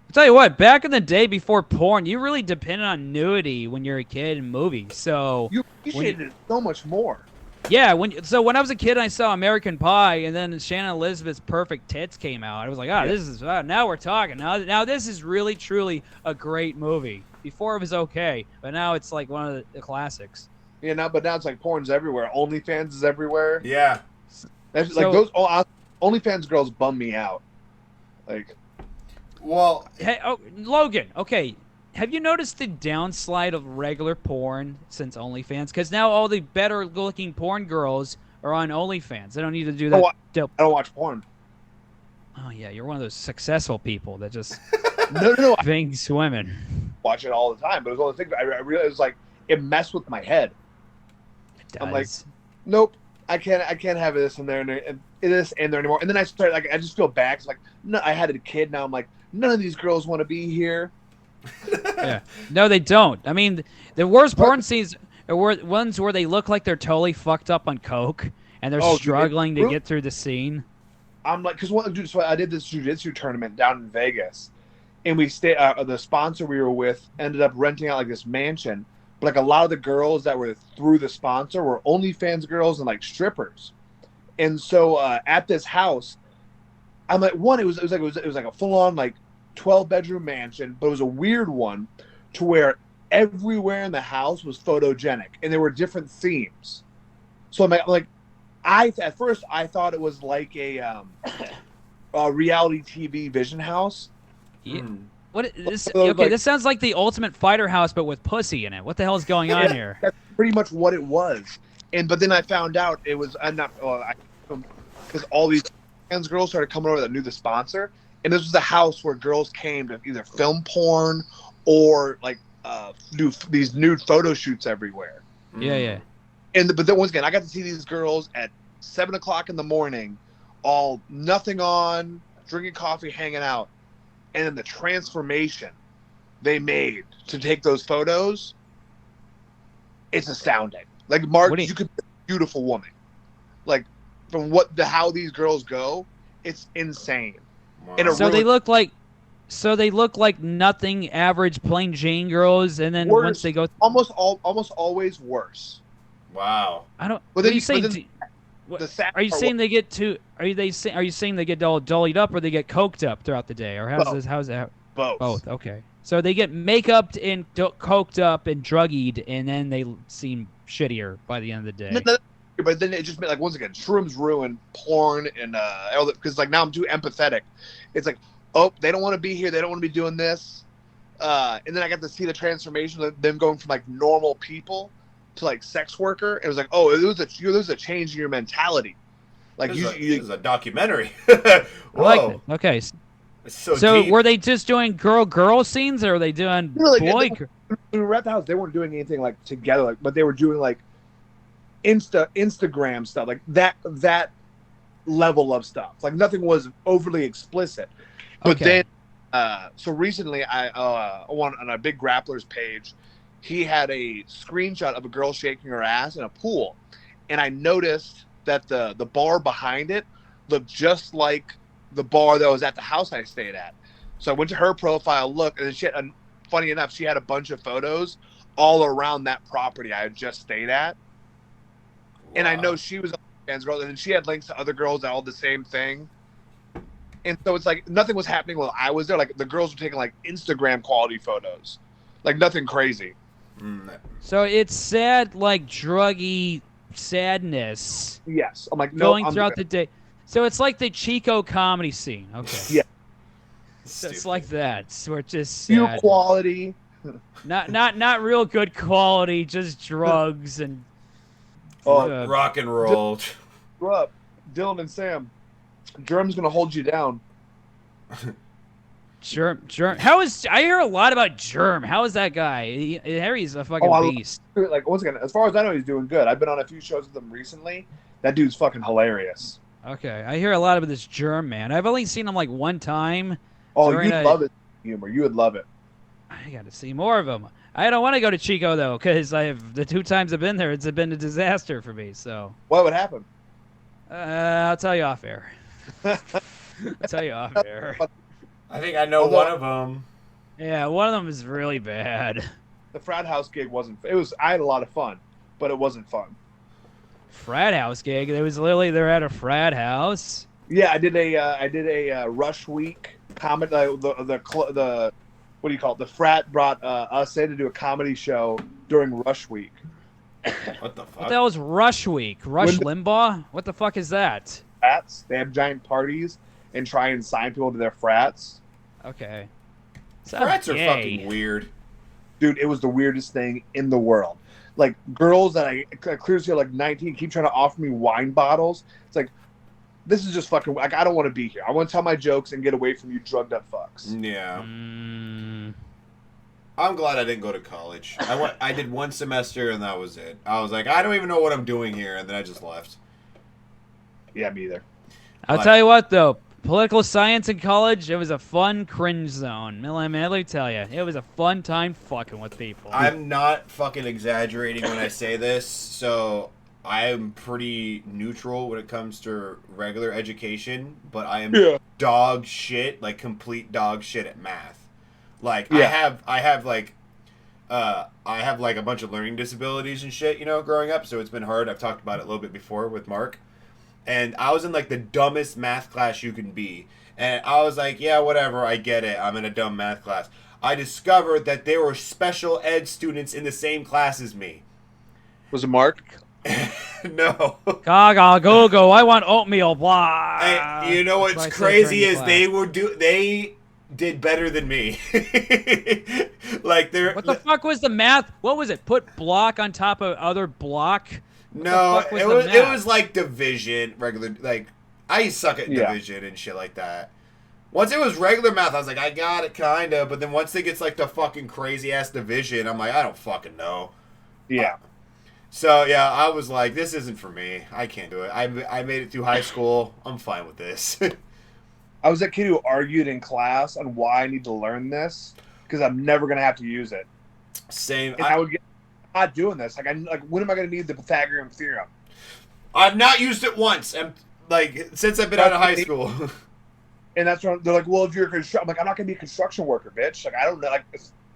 I'll tell you what, back in the day before porn, you really depended on nudity when you're a kid in movies. So you appreciated it so much more. Yeah, when I was a kid, I saw American Pie, and then Shannon Elizabeth's Perfect Tits came out. I was like, this is now we're talking. Now this is really truly a great movie. Before it was okay, but now it's like one of the classics. Yeah, but now it's like porn's everywhere. OnlyFans is everywhere. Yeah, that's like those OnlyFans girls bum me out. Like, well, hey, Logan, okay. Have you noticed the downslide of regular porn since OnlyFans? Because now all the better-looking porn girls are on OnlyFans. They don't need to do that. I don't watch porn. Oh, yeah, you're one of those successful people that just no, bangs women. Watch it all the time, but it was all the things. I realized it was like it messed with my head. I'm like, nope, I can't have this in there and this in there anymore. And then I started I just feel bad. It's like, no, I had a kid. Now I'm like, none of these girls want to be here. Yeah. No, they don't. I mean, the worst porn scenes are ones where they look like they're totally fucked up on coke and they're struggling to get through the scene. I'm like, so I did this Jujitsu tournament down in Vegas, and we stayed. The sponsor we were with ended up renting out like this mansion, but like a lot of the girls that were through the sponsor were OnlyFans girls and like strippers, and so at this house, I'm like, it was like a full on like 12-bedroom mansion, but it was a weird one to where everywhere in the house was photogenic and there were different themes. So I'm like at first I thought it was like a reality TV vision house. Yeah. This sounds like the Ultimate Fighter house but with pussy in it. What the hell is going on here? That's pretty much what it was. But then I found out it was because all these trans girls started coming over that knew the sponsor. And this was the house where girls came to either film porn or like do these nude photo shoots everywhere. Yeah. But then once again, I got to see these girls at 7:00 in the morning, all nothing on, drinking coffee, hanging out, and then the transformation they made to take those photos. It's astounding. Like Mark, you could be a beautiful woman. Like from how these girls go, it's insane. Wow. So they look like nothing average plain Jane girls, and then worse, once they go almost always worse. Wow. I don't. But then you say? Are you saying they get too? Are you saying they get all dollied up, or they get coked up throughout the day, or how's that? Both. Both. Okay. So they get make-upped and coked up and druggied, and then they seem shittier by the end of the day. But then it just made, like, once again, shrooms ruin porn and because like now I'm too empathetic. It's like, oh, they don't want to be here, they don't want to be doing this, and then I got to see the transformation of them going from like normal people to like sex worker. It was like, oh, there was a change in your mentality. Like this is a documentary. I like it. Okay. It's so deep. were they just doing girl scenes, or were they doing boy? When we were at the house, they weren't doing anything like together, like, but they were doing like Instagram stuff, like that level of stuff. Like nothing was overly explicit. But then, so recently, I on a big Grapplers page, he had a screenshot of a girl shaking her ass in a pool, and I noticed that the bar behind it looked just like the bar that was at the house I stayed at. So I went to her profile, look, and then she had, funny enough, she had a bunch of photos all around that property I had just stayed at. Wow. And I know she was a fans girl, and then she had links to other girls that all the same thing. And so it's like nothing was happening while I was there. Like the girls were taking like Instagram quality photos, like nothing crazy. So it's sad, like druggy sadness. Yes, I'm like no, going throughout the day. So it's like the Chico comedy scene. Okay. Yeah. So it's like that. So it's just pure quality. Not real good quality, just drugs and rock and roll. Grow up, Dylan and Sam. Germ's gonna hold you down. Germ. I hear a lot about Germ. How is that guy? Harry's a fucking beast. Like once again, as far as I know, he's doing good. I've been on a few shows with him recently. That dude's fucking hilarious. Okay, I hear a lot about this Germ man. I've only seen him like one time. Oh, you'd love it. Humor, you would love it. I got to see more of him. I don't want to go to Chico though, because the 2 times I've been there, it's been a disaster for me. So what would happen? I'll tell you off air. I'll tell you off air. I think I know one of them. Yeah, one of them is really bad. The frat house gig wasn't. It was. I had a lot of fun, but it wasn't fun. Frat house gig. It was literally they're at a frat house. Yeah, I did a Rush Week comedy. The what do you call it? The frat brought us in to do a comedy show during Rush Week. What the fuck? What the hell is Rush Week? Rush Limbaugh? What the fuck is that? Frats. They have giant parties and try and sign people to their frats. Okay. Frats are fucking weird. Dude, it was the weirdest thing in the world. Like, girls that I clearly see like 19 keep trying to offer me wine bottles. It's like, this is just fucking, like, I don't want to be here. I want to tell my jokes and get away from you drugged up fucks. Yeah. I'm glad I didn't go to college. I did 1 semester and that was it. I was like, I don't even know what I'm doing here, and then I just left. Yeah, me either. I'll tell you what, though. Political science in college, it was a fun cringe zone. Let me tell you. It was a fun time fucking with people. I'm not fucking exaggerating when I say this, so I am pretty neutral when it comes to regular education, but I am dog shit, like complete dog shit at math. Like, I have like a bunch of learning disabilities and shit, growing up, so it's been hard. I've talked about it a little bit before with Mark. And I was in, like, the dumbest math class you can be. And I was like, yeah, whatever, I get it. I'm in a dumb math class. I discovered that there were special ed students in the same class as me. Was it Mark? No. Gaga, go, I want oatmeal, blah. And you know what's crazy is they did better than me. Like, they're... What the fuck was the math? What was it? Put block on top of other block? No, it was like division, regular, like, I suck at division and shit like that. Once it was regular math, I was like, I got it, kinda, but then once it gets like the fucking crazy-ass division, I'm like, I don't fucking know. Yeah. So, yeah, I was like, this isn't for me. I can't do it. I made it through high school. I'm fine with this. I was that kid who argued in class on why I need to learn this, because I'm never going to have to use it. Same. And I would get... not doing this. Like, when am I going to need the Pythagorean theorem? I've not used it once. Since I've been out of high school. And that's when they're like, well, if you're a construction, I'm like, I'm not going to be a construction worker, bitch. Like, I don't know. Like,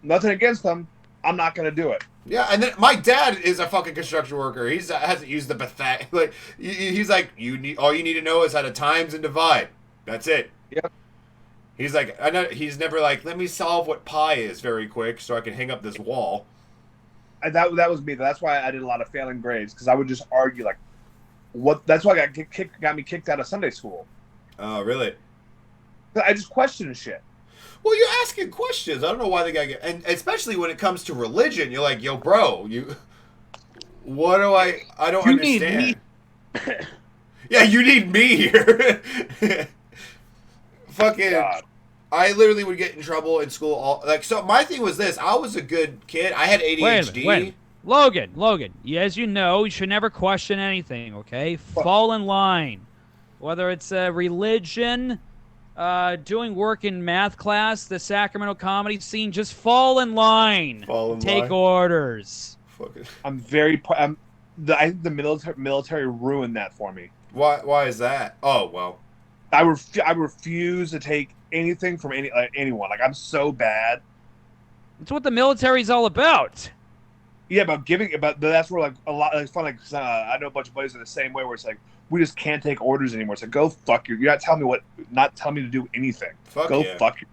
nothing against them. I'm not going to do it. Yeah, and then my dad is a fucking construction worker. He hasn't used the Pythagorean. Like, he's like, all you need to know is how to times and divide. That's it. Yeah. He's like, he's never like, let me solve what pi is very quick so I can hang up this wall. And that was me. That's why I did a lot of failing grades, because I would just argue like, what? That's why I got me kicked out of Sunday school. Oh, really? I just questioned shit. Well, you're asking questions. I don't know why the guy and especially when it comes to religion, you're like, yo, bro, what do I don't understand. Need me. Yeah, you need me here. Fucking. God. I literally would get in trouble in school. So my thing was this. I was a good kid. I had ADHD. Wait a minute. Logan, as you know, you should never question anything, okay? Fall in line. Whether it's religion, doing work in math class, the Sacramento comedy scene, just fall in line. Take orders. Fuck it. I think the military ruined that for me. Why is that? Oh, well. I refuse to take anything from anyone. Like, I'm so bad. That's what the military's all about. Yeah, but that's where, like, a lot, it's fun. Like, I know a bunch of buddies are the same way, where it's like, we just can't take orders anymore. It's like, go fuck you. You're not telling me to do anything. Fuck you.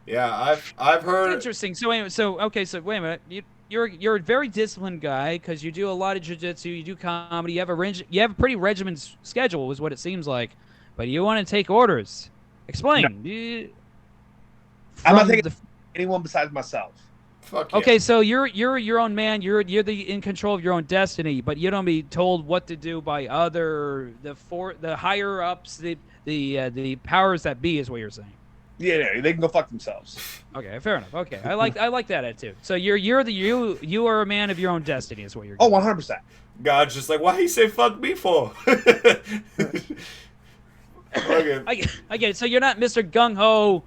Yeah, I've heard. It's interesting. So wait a minute. You're a very disciplined guy because you do a lot of jiu-jitsu, you do comedy, you have a pretty regimented schedule, is what it seems like. But you want to take orders. Explain. No. I'm not taking anyone besides myself. Fuck yeah. Okay, so you're your own man. You're in control of your own destiny, but you don't be told what to do by the higher ups, the powers that be, is what you're saying. Yeah, they can go fuck themselves. Okay, fair enough. Okay, I like that attitude. So you are a man of your own destiny, is what you're. Oh, 100%. God's just like, why he say fuck me for? Okay. I get it. So you're not Mr. Gung Ho,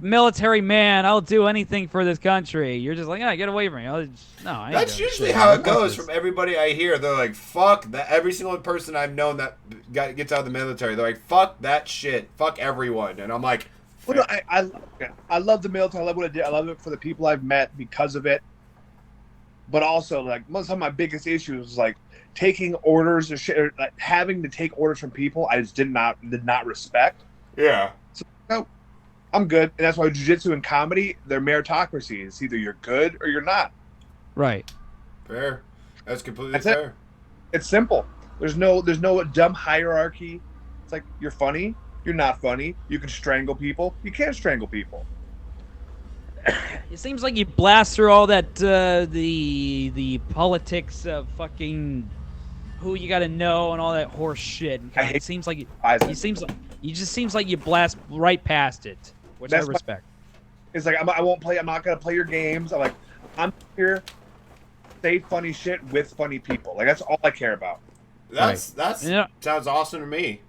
military man. I'll do anything for this country. You're just like, get away from me. That's usually how it goes from everybody I hear. They're like, fuck that. Every single person I've known that gets out of the military, they're like, fuck that shit. Fuck everyone. And I'm like, well, no, I love the military. I love what I did. I love it for the people I've met because of it. But also, like, some of my biggest issues was like taking orders or shit, or, like, having to take orders from people I just did not respect. Yeah. So no, I'm good, and that's why jiu-jitsu and comedy, they're meritocracy. It's either you're good or you're not. Right. Fair. That's completely fair. It's simple. There's no dumb hierarchy. It's like, you're funny, you're not funny. You can strangle people. You can't strangle people. It seems like you blast through all that the politics of fucking who you got to know and all that horse shit. And it seems like you blast right past it, which I respect. It's like I won't play. I'm not gonna play your games. I'm here. Say funny shit with funny people. Like, that's all I care about. Sounds awesome to me.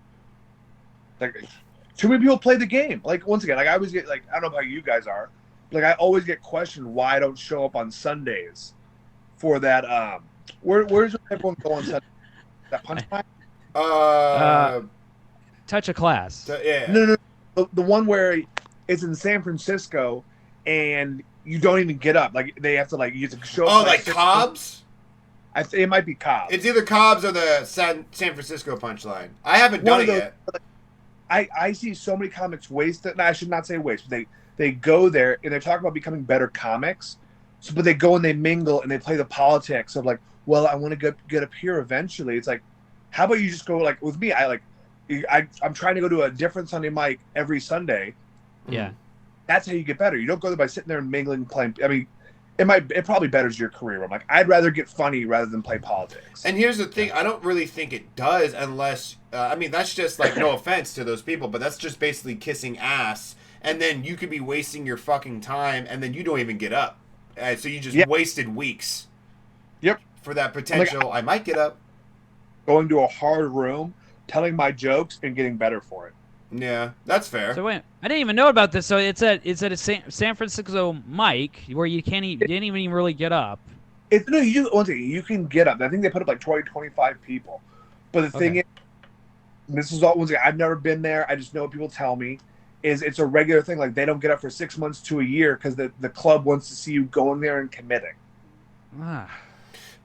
Like, too many people play the game. Like, once again, like, I always get, like, I don't know how you guys are. Like, I always get questioned why I don't show up on Sundays for that. Where's everyone go on Sunday? That punch line? Touch a class. Yeah. No. The one where it's in San Francisco and you don't even get up. Like, they have to, like, you have to show up. Oh, like Cobb's? It might be Cobb's. It's either Cobb's or the San Francisco punchline. I haven't done it yet. I see so many comics waste it. No, I should not say waste. They go there and they're talking about becoming better comics. But they go and they mingle and they play the politics of, like, well, I want to get up here eventually. It's like, how about you just go, like, with me? I'm trying to go to a different Sunday mic every Sunday. Yeah. That's how you get better. You don't go there by sitting there and mingling, playing. I mean, it probably betters your career. I'm like, I'd rather get funny rather than play politics. And here's the thing. I don't really think it does unless, I mean, that's just, like, no offense to those people, but that's just basically kissing ass. And then you could be wasting your fucking time, and then you don't even get up. So you just wasted weeks. Yep. For that potential, I might get up. Going to a hard room, telling my jokes, and getting better for it. Yeah, that's fair. So wait, I didn't even know about this. So it's at a San Francisco mic where you didn't even really get up. You can get up. I think they put up like 20, 25 people. But the thing is, this is all, once again, I've never been there. I just know what people tell me. It's a regular thing. Like, they don't get up for 6 months to a year because the club wants to see you going there and committing.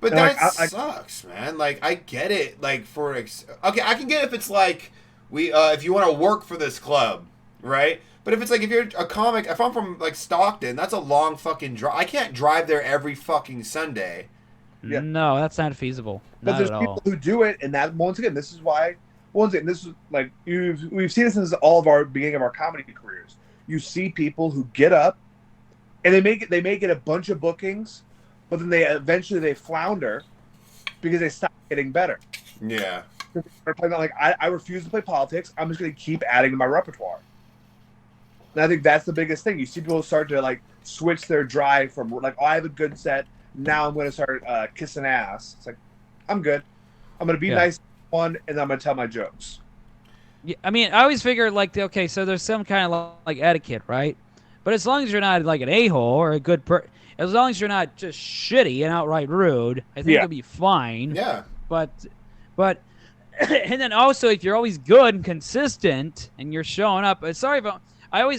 But that sucks, man. Like, I get it. Like, okay, I can get it if it's like if you want to work for this club, right? But if it's like, if you're a comic, if I'm from, like, Stockton, that's a long fucking drive. I can't drive there every fucking Sunday. Yeah. No, that's not feasible. But there's people who do it, and that, once again, this is like, we've seen this since all of our beginning of our comedy careers. You see people who get up, and they may get a bunch of bookings, but then they eventually flounder because they stop getting better. Yeah. Like, I refuse to play politics. I'm just going to keep adding to my repertoire. And I think that's the biggest thing. You see people start to like switch their drive from like, oh, I have a good set. Now I'm going to start kissing ass. It's like, I'm good. I'm going to be nice to one, and I'm going to tell my jokes. Yeah, I mean, I always figure like, okay, so there's some kind of like etiquette, right? But as long as you're not like an a-hole or a good as long as you're not just shitty and outright rude, I think you'll be fine. Yeah. But, and then also if you're always good and consistent and you're showing up, sorry if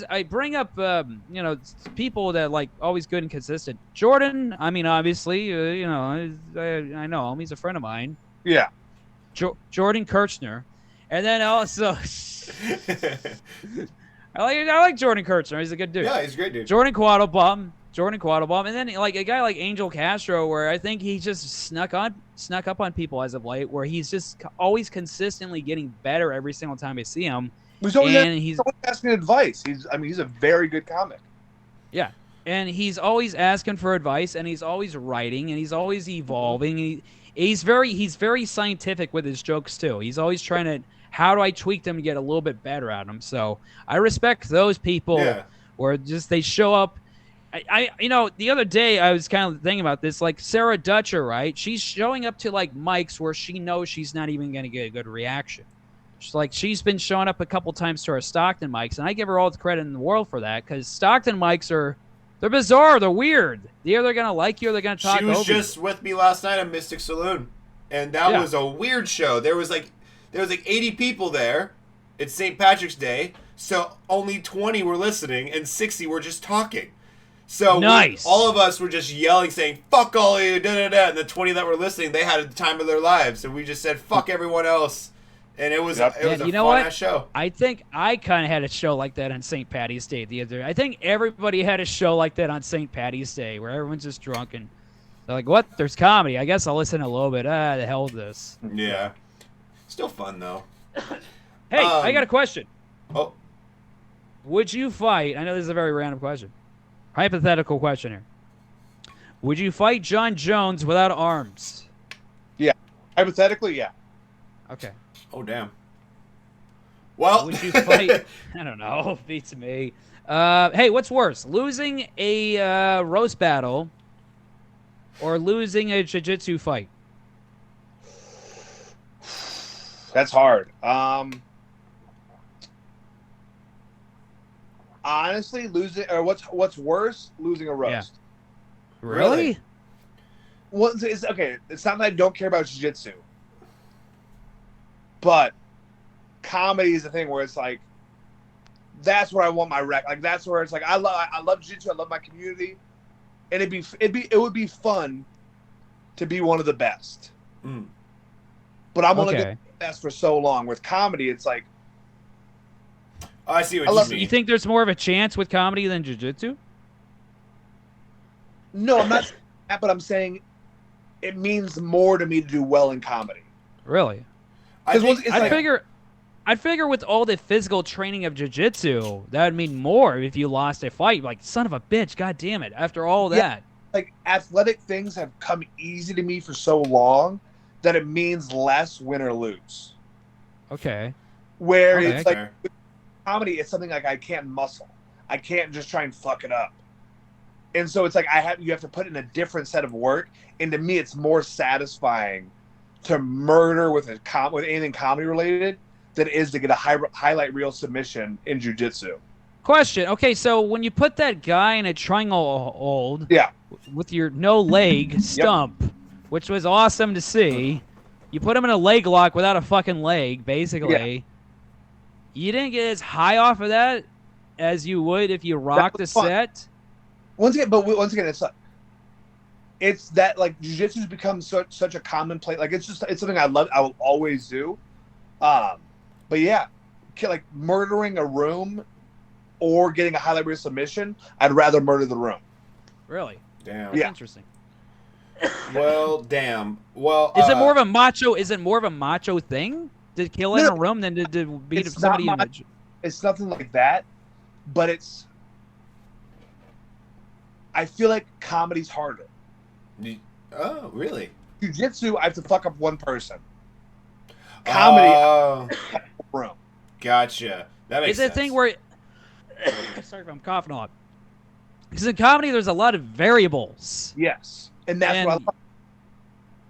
I bring up, you know, people that like always good and consistent. Jordan, I mean, obviously, you know, I know him. He's a friend of mine. Yeah. Jordan Kirchner. And then also, I like Jordan Kirchner. He's a good dude. Yeah, he's a great dude. Jordan Quattlebaum. And then like a guy like Angel Castro, where I think he just snuck up on people as of late, where he's just always consistently getting better every single time I see him. He's always asking advice. He's a very good comic. Yeah, and he's always asking for advice, and he's always writing, and he's always evolving. He's very scientific with his jokes too. He's always trying to, how do I tweak them to get a little bit better at them? So I respect those people where just they show up. I you know, the other day I was kind of thinking about this, like Sarah Dutcher, right? She's showing up to like mics where she knows she's not even going to get a good reaction. She's been showing up a couple times to our Stockton mics, and I give her all the credit in the world for that, because Stockton mics they're bizarre, they're weird. They're either gonna like you or they're gonna talk over you. She was just with me last night at Mystic Saloon, and that was a weird show. There was like 80 people there. It's St. Patrick's Day, so only 20 were listening, and 60 were just talking. So all of us were just yelling, saying, fuck all of you, da-da-da. And the 20 that were listening, they had the time of their lives. And we just said, fuck everyone else. And it was a fun-ass show. I think I kind of had a show like that on St. Patty's Day the other day. I think everybody had a show like that on St. Patty's Day, where everyone's just drunk and they're like, what? There's comedy. I guess I'll listen a little bit. The hell with this. Yeah. Still fun, though. Hey, I got a question. Oh. Would you fight? I know this is a very random question. Hypothetical question here. Would you fight John Jones without arms? Yeah. Hypothetically, yeah. Okay. Oh, damn. Well. Would you fight? I don't know. Beats me. Hey, what's worse? Losing a roast battle or losing a jiu-jitsu fight? That's hard. Honestly, losing, or what's worse, losing a roast. Yeah. Really? Well, it's not that I don't care about jiu-jitsu, but comedy is the thing where it's like, that's where I want my rec. Like that's where it's like I love jiu-jitsu, I love my community, and it would be fun to be one of the best. Mm. But I'm only going to be the best for so long. With comedy, it's like, I see what you mean. You think there's more of a chance with comedy than jiu-jitsu? No, I'm not saying that, but I'm saying it means more to me to do well in comedy. Really? I'd figure with all the physical training of jiu-jitsu, that would mean more if you lost a fight. Like, son of a bitch, god damn it, after all that. Like, athletic things have come easy to me for so long that it means less win or lose. Okay. Where it's like, with comedy, it's something like I can't muscle. I can't just try and fuck it up. And so it's like you have to put in a different set of work. And to me, it's more satisfying to murder with anything comedy related than it is to get a highlight reel submission in jiu-jitsu. Question. Okay, so when you put that guy in a triangle hold with your no leg stump, which was awesome to see, you put him in a leg lock without a fucking leg, basically. Yeah. You didn't get as high off of that as you would if you rocked a set. Once again, it's that like jiu-jitsu has become such a commonplace. Like it's something I love. I will always do. But yeah, like murdering a room or getting a highlight reel submission, I'd rather murder the room. Really? Damn. That's interesting. Well, damn. Well, is it more of a macho? Is it more of a macho thing to kill in a room than to beat somebody in a... It's nothing like that, but it's. I feel like comedy's harder. Oh, really? Jiu-jitsu, I have to fuck up one person. Comedy, room. Gotcha. That makes sense. Is it a thing where Sorry if I'm coughing a lot. Because in comedy, there's a lot of variables. Yes, and that's what I love.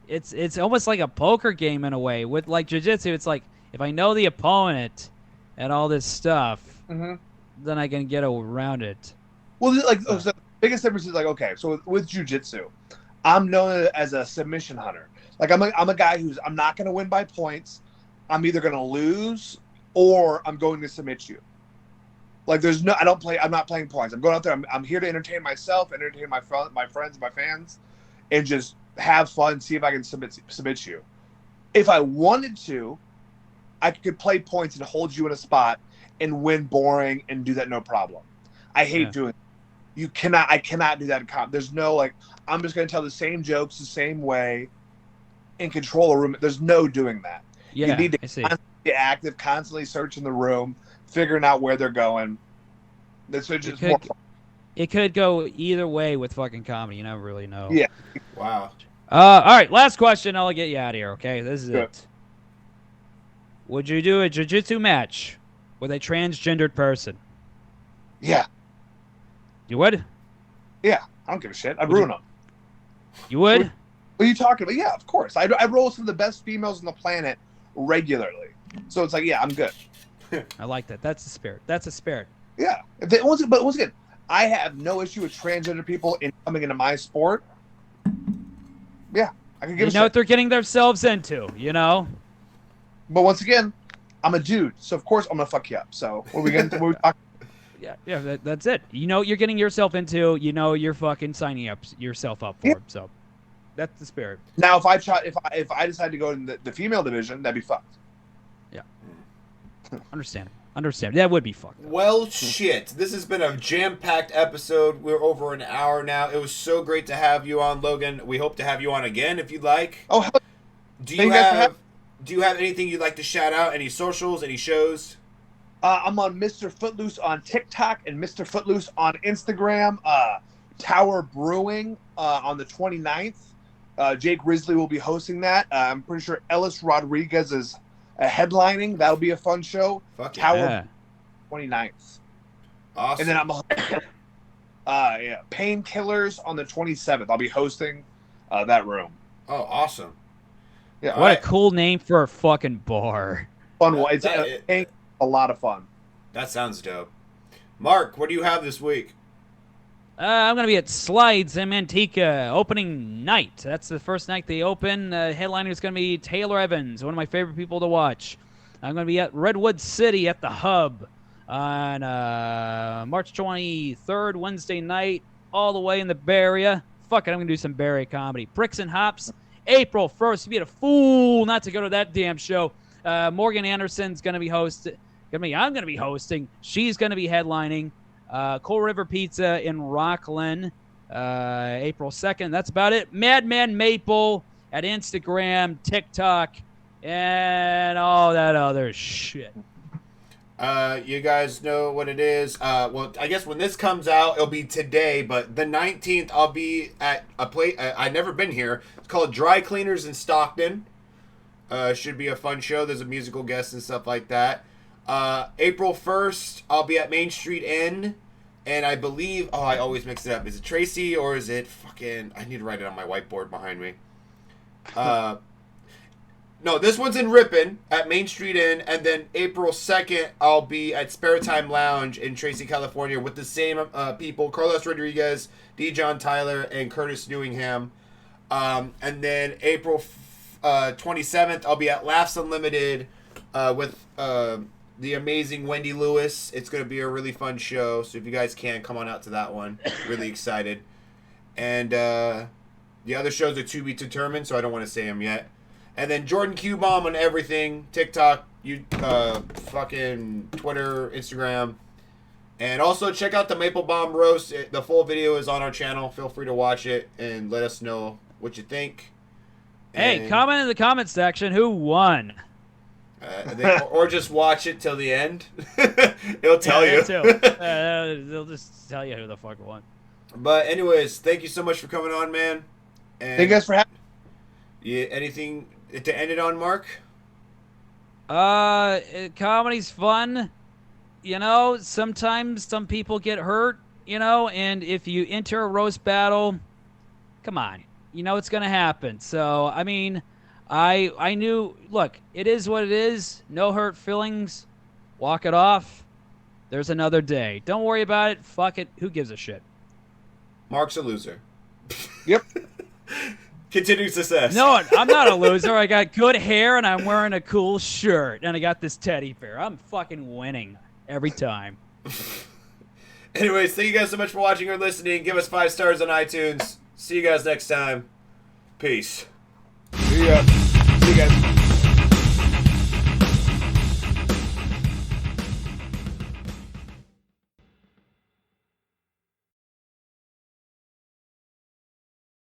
It's almost like a poker game in a way. With like jiu-jitsu, it's like if I know the opponent and all this stuff, then I can get around it. Well, like so the biggest difference is like, okay, so with jiu-jitsu, I'm known as a submission hunter. Like I'm a guy I'm not going to win by points. I'm either going to lose or I'm going to submit you. Like I'm not playing points. I'm going out there. I'm here to entertain myself, entertain my friends, my fans, and just have fun. See if I can submit you. If I wanted to, I could play points and hold you in a spot and win boring and do that no problem. I hate doing it. I cannot do that in comp. There's no like I'm just going to tell the same jokes the same way and control a room. There's no doing that. Yeah, you need to constantly be active, constantly searching the room, figuring out where they're going. It could go either way with fucking comedy. You never really know. Yeah. Wow. All right, last question. I'll get you out of here, okay? This is it. Would you do a jiu-jitsu match with a transgendered person? Yeah. You would? Yeah. I don't give a shit. I'd ruin them. You would? What are you talking about? Yeah, of course. I roll some of the best females on the planet regularly. So it's like, yeah, I'm good. I like that. That's the spirit. That's the spirit. Yeah. But once again, I have no issue with transgender people coming into my sport. Yeah. I can give a shit. You know what they're getting themselves into, you know? But once again, I'm a dude, so of course I'm gonna fuck you up. So what are we talking? Yeah, that's it. You know what you're getting yourself into. You know you're fucking signing yourself up for it. So that's the spirit. Now, if I decide to go in the female division, that'd be fucked. Yeah. Understand. That would be fucked up. Well, shit. This has been a jam-packed episode. We're over an hour now. It was so great to have you on, Logan. We hope to have you on again if you'd like. Oh, hell. Do you have anything you'd like to shout out? Any socials? Any shows? I'm on Mr. Footloose on TikTok and Mr. Footloose on Instagram. Tower Brewing on the 29th. Jake Risley will be hosting that. I'm pretty sure Ellis Rodriguez is headlining. That'll be a fun show. Fuck Tower 29th. Awesome. And then Painkillers on the 27th. I'll be hosting that room. Oh, awesome. Yeah. What a cool name for a fucking bar. Fun one. It's a lot of fun. That sounds dope. Mark, what do you have this week? I'm going to be at Slides in Manteca opening night. That's the first night they open. Headliner is going to be Taylor Evans, one of my favorite people to watch. I'm going to be at Redwood City at the Hub on March 23rd, Wednesday night, all the way in the Bay Area. Fuck it, I'm going to do some Bay Area comedy. Bricks and Hops, April 1st. You'd be a fool not to go to that damn show. Morgan Anderson's going to be hosting. I'm going to be hosting. She's going to be headlining. Coal River Pizza in Rockland, April 2nd. That's about it. Madman Maple at Instagram, TikTok, and all that other shit. You guys know what it is. Well, I guess when this comes out, it'll be today, but the 19th, I'll be at a place. I've never been here. It's called Dry Cleaners in Stockton. Should be a fun show. There's a musical guest and stuff like that. April 1st, I'll be at Main Street Inn, and I believe, I always mix it up. Is it Tracy or is it fucking, I need to write it on my whiteboard behind me. No, this one's in Ripon at Main Street Inn, and then April 2nd, I'll be at Spare Time Lounge in Tracy, California with the same people, Carlos Rodriguez, D. John Tyler, and Curtis Newingham. And then April 27th, I'll be at Laughs Unlimited with the amazing Wendy Lewis. It's going to be a really fun show, so if you guys can, come on out to that one. Really excited. And the other shows are to be determined, so I don't want to say them yet. And then Jordan Q-Bomb on everything, TikTok, fucking Twitter, Instagram. And also check out the Maple-Baum roast. The full video is on our channel. Feel free to watch it and let us know what you think. Hey, comment in the comment section who won. Or just watch it till the end. It'll tell you. They'll just tell you who the fuck won. But anyways, thank you so much for coming on, man. And thank you guys for having me. Yeah, anything to end it on, Mark? Comedy's fun. you know, sometimes some people get hurt, you know, and if you enter a roast battle, come on, you know it's going to happen. So, I mean, I knew, look, it is what it is. No hurt feelings. Walk it off. There's another day. Don't worry about it. Fuck it. Who gives a shit? Mark's a loser. Yep. Continued success. No, I'm not a loser. I got good hair and I'm wearing a cool shirt and I got this teddy bear. I'm fucking winning every time. Anyways, thank you guys so much for watching or listening. Give us 5 stars on iTunes. See you guys next time. Peace. See ya. See you guys.